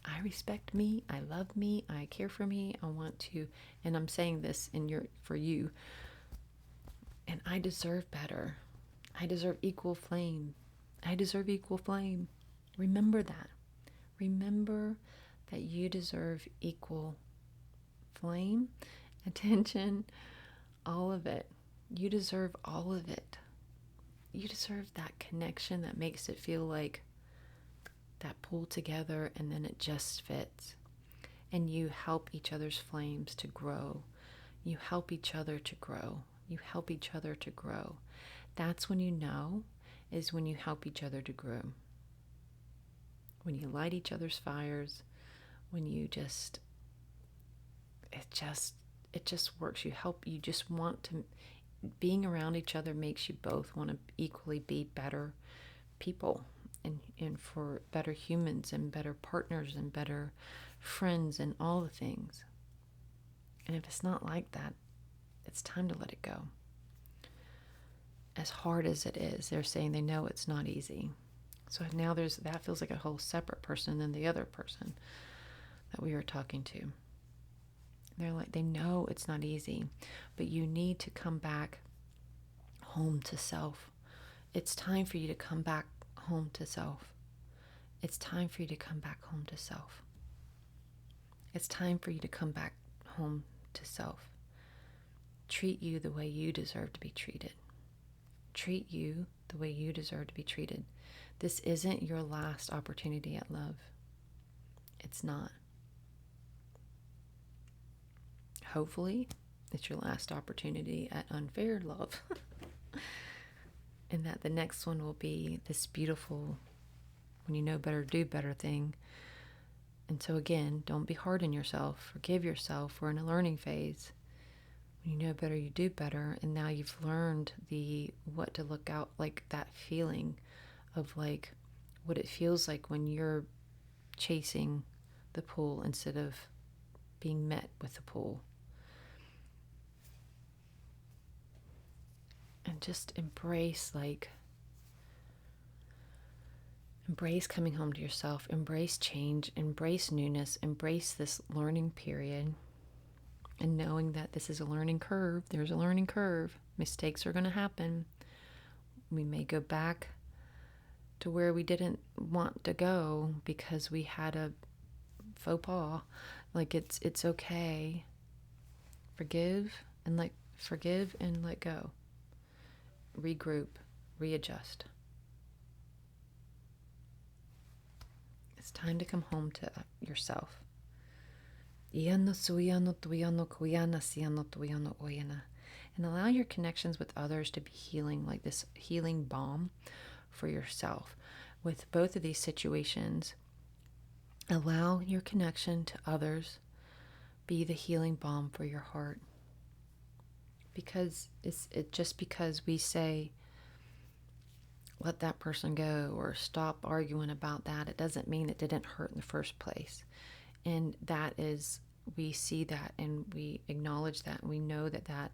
I respect me, I love me, I care for me, I want to, and I'm saying this for you, and I deserve better. I deserve equal flame. I deserve equal flame. Remember that. Remember that you deserve equal flame, attention, all of it. You deserve all of it. You deserve that connection that makes it feel like that pull together and then it just fits. And you help each other's flames to grow. You help each other to grow. You help each other to grow. That's when you know, is when you help each other to grow. When you light each other's fires, when you just, it just works. You just want to, being around each other makes you both want to equally be better people and for better humans and better partners and better friends and all the things. And if it's not like that, it's time to let it go. As hard as it is, they're saying they know it's not easy. So now that feels like a whole separate person than the other person that we were talking to. They're like, they know it's not easy, but you need to come back home to self. It's time for you to come back home to self. It's time for you to come back home to self. It's time for you to come back home to self. Treat you the way you deserve to be treated. Treat you the way you deserve to be treated. This isn't your last opportunity at love. It's not. Hopefully, it's your last opportunity at unfair love. And that the next one will be this beautiful, when you know better, do better thing. And so again, don't be hard on yourself. Forgive yourself. We're in a learning phase. When you know better, you do better. And now you've learned what to look out, like that feeling of like what it feels like when you're chasing the pull instead of being met with the pull. And just embrace coming home to yourself, embrace change, embrace newness, embrace this learning period, and knowing that this is a learning curve. There's a learning curve. Mistakes are going to happen. We may go back to where we didn't want to go because we had a faux pas. Like, it's okay. Forgive and let go. Regroup, readjust. It's time to come home to yourself. And allow your connections with others to be healing, like this healing balm for yourself. With both of these situations, allow your connection to others be the healing balm for your heart. Because just because we say, let that person go or stop arguing about that, it doesn't mean it didn't hurt in the first place. And that is, we see that and we acknowledge that, and we know that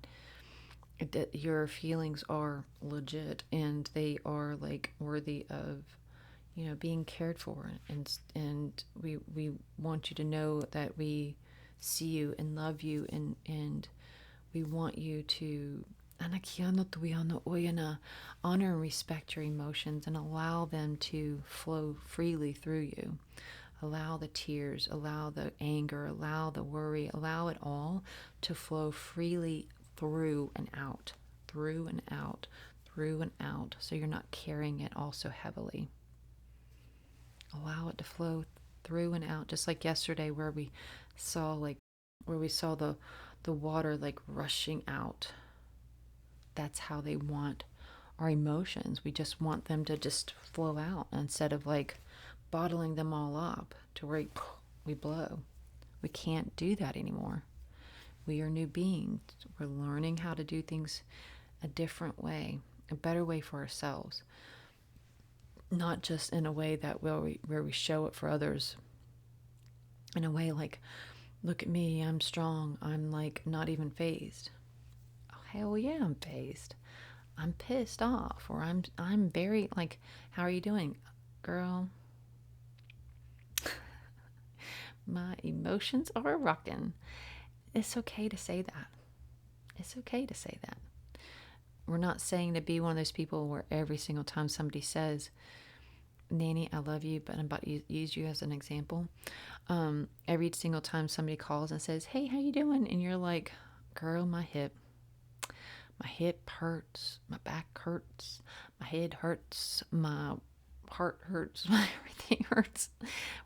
your feelings are legit and they are like worthy of, being cared for. And we want you to know that we see you and love you, and we want you to honor and respect your emotions and allow them to flow freely through you. Allow the tears, allow the anger, allow the worry, allow it all to flow freely through and out, through and out, through and out, so you're not carrying it all so heavily. Allow it to flow through and out, just like yesterday where we saw the water like rushing out. That's how they want our emotions. We just want them to just flow out instead of like bottling them all up to where we blow. We can't do that anymore. We are new beings. We're learning how to do things a different way, a better way for ourselves. Not just in a way that where we show it for others. In a way like, look at me, I'm strong. I'm like not even fazed. Oh, hell yeah, I'm fazed. I'm pissed off, or I'm very like, how are you doing, girl? My emotions are rocking. It's okay to say that. It's okay to say that. We're not saying to be one of those people where every single time somebody says, Nanny, I love you, but I'm about to use you as an example. Every single time somebody calls and says, hey, how you doing? And you're like, girl, my hip hurts, my back hurts, my head hurts, my heart hurts, everything hurts.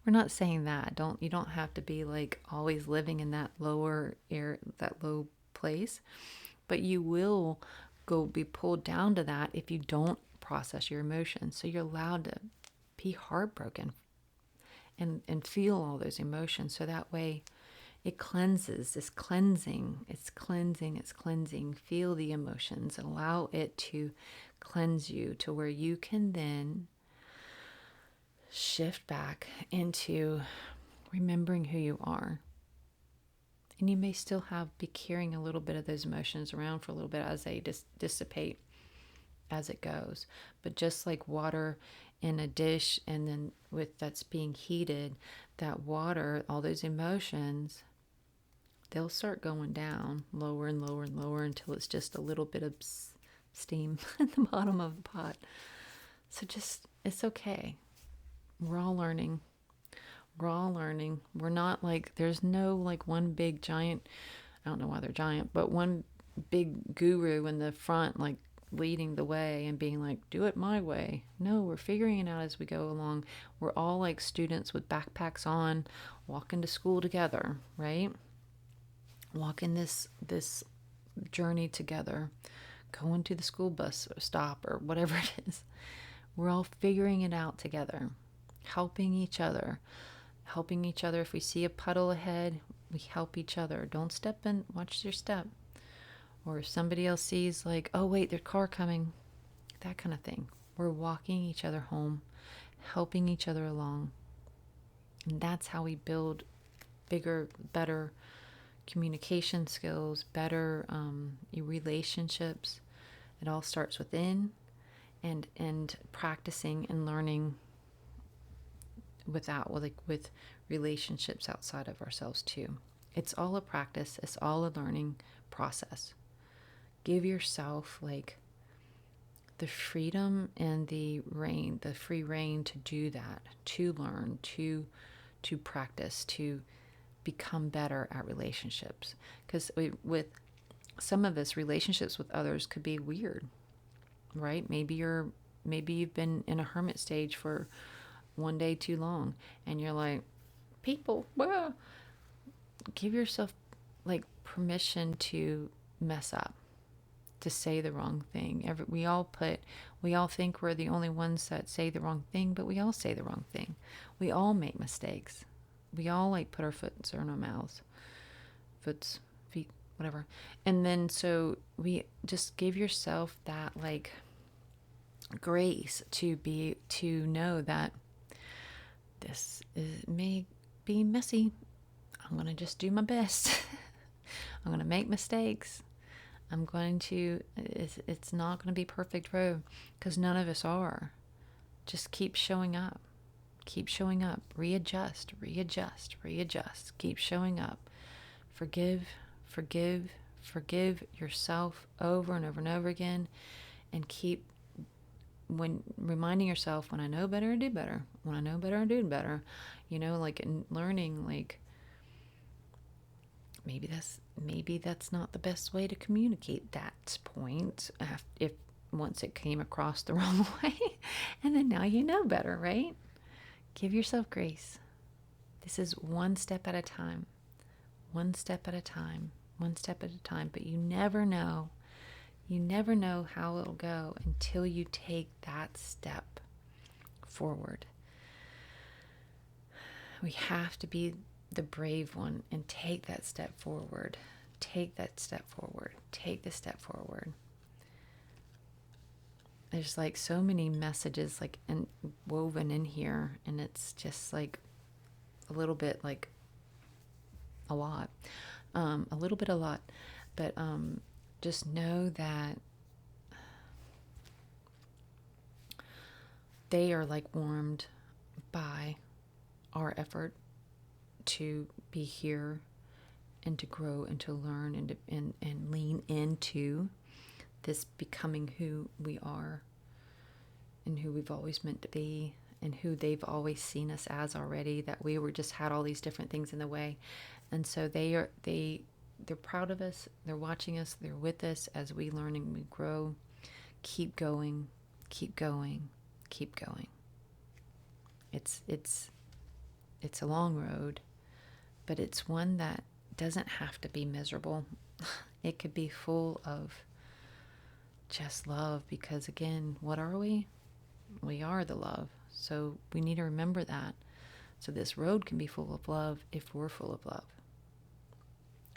We're not saying that. You don't have to be like always living in that that low place, but you will be pulled down to that if you don't process your emotions. So you're allowed to be heartbroken and feel all those emotions. So that way it cleanses. It's cleansing. Feel the emotions. Allow it to cleanse you to where you can then shift back into remembering who you are. And you may still be carrying a little bit of those emotions around for a little bit as they dissipate as it goes. But just like water in a dish, and then that's being heated, that water, all those emotions, they'll start going down lower and lower and lower until it's just a little bit of steam at the bottom of the pot. So it's okay. We're all learning. We're not like, there's no like one big giant, I don't know why they're giant, but one big guru in the front, like leading the way and being like, do it my way. No, we're figuring it out as we go along. We're all like students with backpacks on, walking to school together, right? Walking this journey together, going to the school bus stop or whatever it is. We're all figuring it out together, helping each other. If we see a puddle ahead, we help each other. Don't step in, watch your step. Or if somebody else sees like, oh wait, there's a car coming, that kind of thing. We're walking each other home, helping each other along. And that's how we build bigger, better communication skills, better relationships, It all starts within, and practicing and learning with relationships outside of ourselves too. It's all a practice. It's all a learning process. Give yourself like the freedom and the free reign to do that, to learn, to practice, to become better at relationships. Because with some of us, relationships with others could be weird, right? Maybe you've been in a hermit stage for one day too long, and you're like, people, well, give yourself like permission to mess up, to say the wrong thing. We all think we're the only ones that say the wrong thing, but we all say the wrong thing. We all make mistakes. We all like put our foot in our mouths, feet, whatever. And then so we just give yourself that like grace to know that may be messy. I'm going to just do my best. I'm going to make mistakes. It's not going to be perfect road, because none of us are. Just keep showing up. Keep showing up. Readjust. Keep showing up. Forgive yourself over and over and over again, and keep reminding yourself, when I know better, I do better. When I know better, I do better. Like in learning, like maybe that's not the best way to communicate that point, if once it came across the wrong way, and then now you know better, right? Give yourself grace. This is one step at a time, but you never know how it'll go until you take that step forward. We have to be the brave one and take that step forward. Take the step forward. There's like so many messages like woven in here, and it's just like a little bit like a lot. But just know that they are like warmed by our effort to be here and to grow and to learn and lean into this becoming who we are and who we've always meant to be, and who they've always seen us as already, that we were just had all these different things in the way. And so they're proud of us. They're watching us. They're with us as we learn and we grow. Keep going. It's a long road, but it's one that doesn't have to be miserable. It could be full of just love, because again, what are we? We are the love. So we need to remember that. So this road can be full of love if we're full of love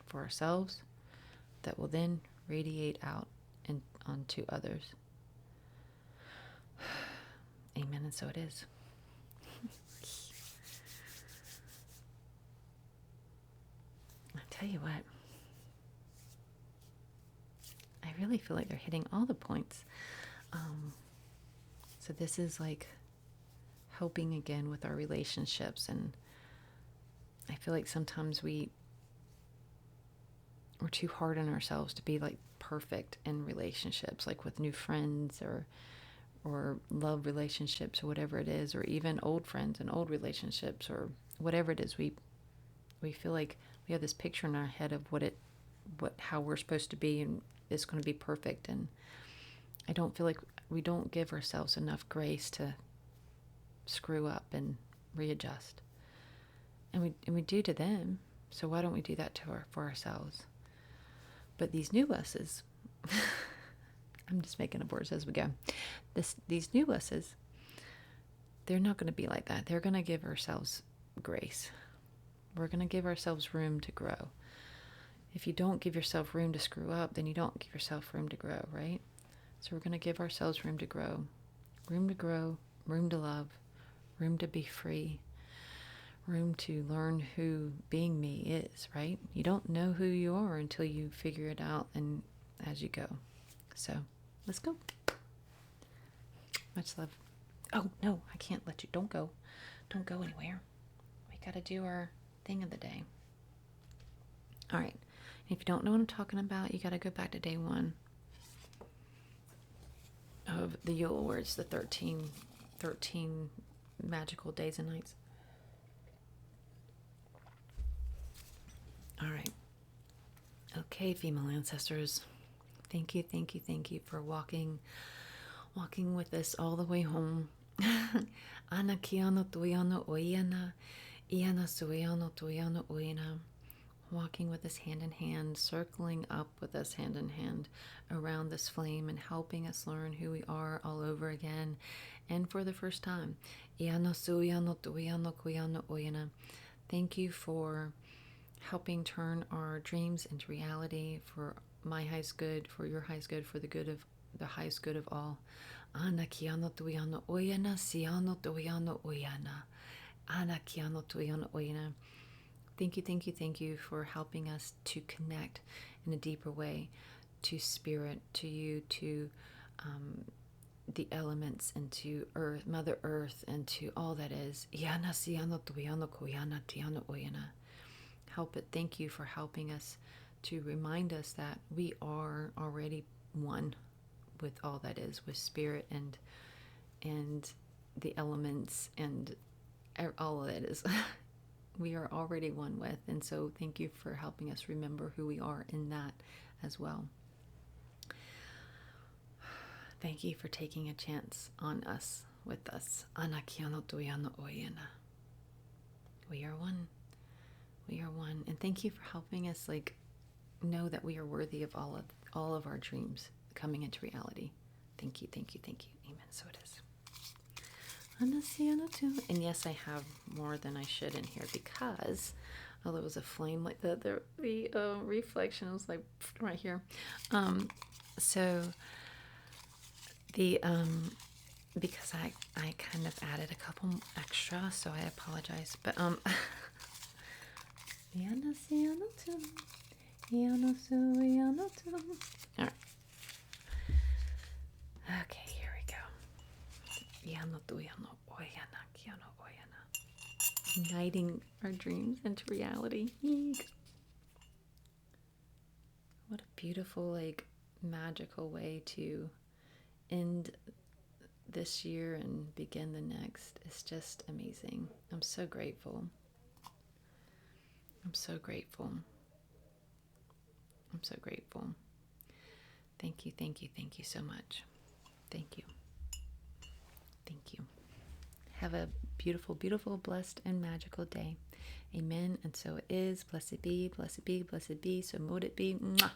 for ourselves, that will then radiate out and onto others. Amen. And so it is. I tell you what, I really feel like they're hitting all the points. So this is like helping again with our relationships, and I feel like sometimes we're too hard on ourselves to be like perfect in relationships, like with new friends or love relationships or whatever it is, or even old friends and old relationships or whatever it is. We feel like we have this picture in our head of how we're supposed to be, and it's going to be perfect. And I don't feel like we don't give ourselves enough grace to screw up and readjust. And we do to them. So why don't we do that for ourselves? But these new us's, I'm just making up words as we go. These new us's, they're not going to be like that. They're going to give ourselves grace. We're going to give ourselves room to grow. If you don't give yourself room to screw up, then you don't give yourself room to grow, right? So we're going to give ourselves room to grow, room to love, room to be free, room to learn who being me is, right? You don't know who you are until you figure it out and as you go. So Let's go. Much love. Oh, no, I can't let you. Don't go. Don't go anywhere. We got to do our thing of the day. All right. If you don't know what I'm talking about, you got to go back to day 1 of the Yule, where it's the 13 magical days and nights. All right. Okay, female ancestors. Thank you for walking with us all the way home. Ana kiano tuyano oyana, iana suyano tuyano oyana. Walking with us hand in hand, circling up with us hand in hand around this flame and helping us learn who we are all over again and for the first time. Iano suyano tuyano kuyano oyana. Thank you for helping turn our dreams into reality, for my highest good, for your highest good, for the highest good of all. Ana kiano tuyano oyana, siano tuyano oyana. Ana kiano tuyano oyana. Thank you for helping us to connect in a deeper way to spirit, to you, to the elements, and to Earth, Mother Earth, and to all that is. Iana siano tuyano kuyana tiano oyana. Thank you for helping us to remind us that we are already one with all that is, with spirit and the elements and all that is. We are already one with, and so thank you for helping us remember who we are in that as well. Thank you for taking a chance on us, with us. Ana kiano tuyano oyana. We are one. We are one. And thank you for helping us know that we are worthy of all of our dreams coming into reality. Thank you. Amen. So it is. And yes, I have more than I should in here because although it was a flame like that, the reflection was like right here. So the because I kind of added a couple extra, so I apologize. But all right. Okay, here we go. Uniting our dreams into reality. What a beautiful, magical way to end this year and begin the next. It's just amazing. I'm so grateful. Thank you so much. Thank you. Have a beautiful, blessed, and magical day. Amen. And so it is. Blessed be, so mote it be. Mwah.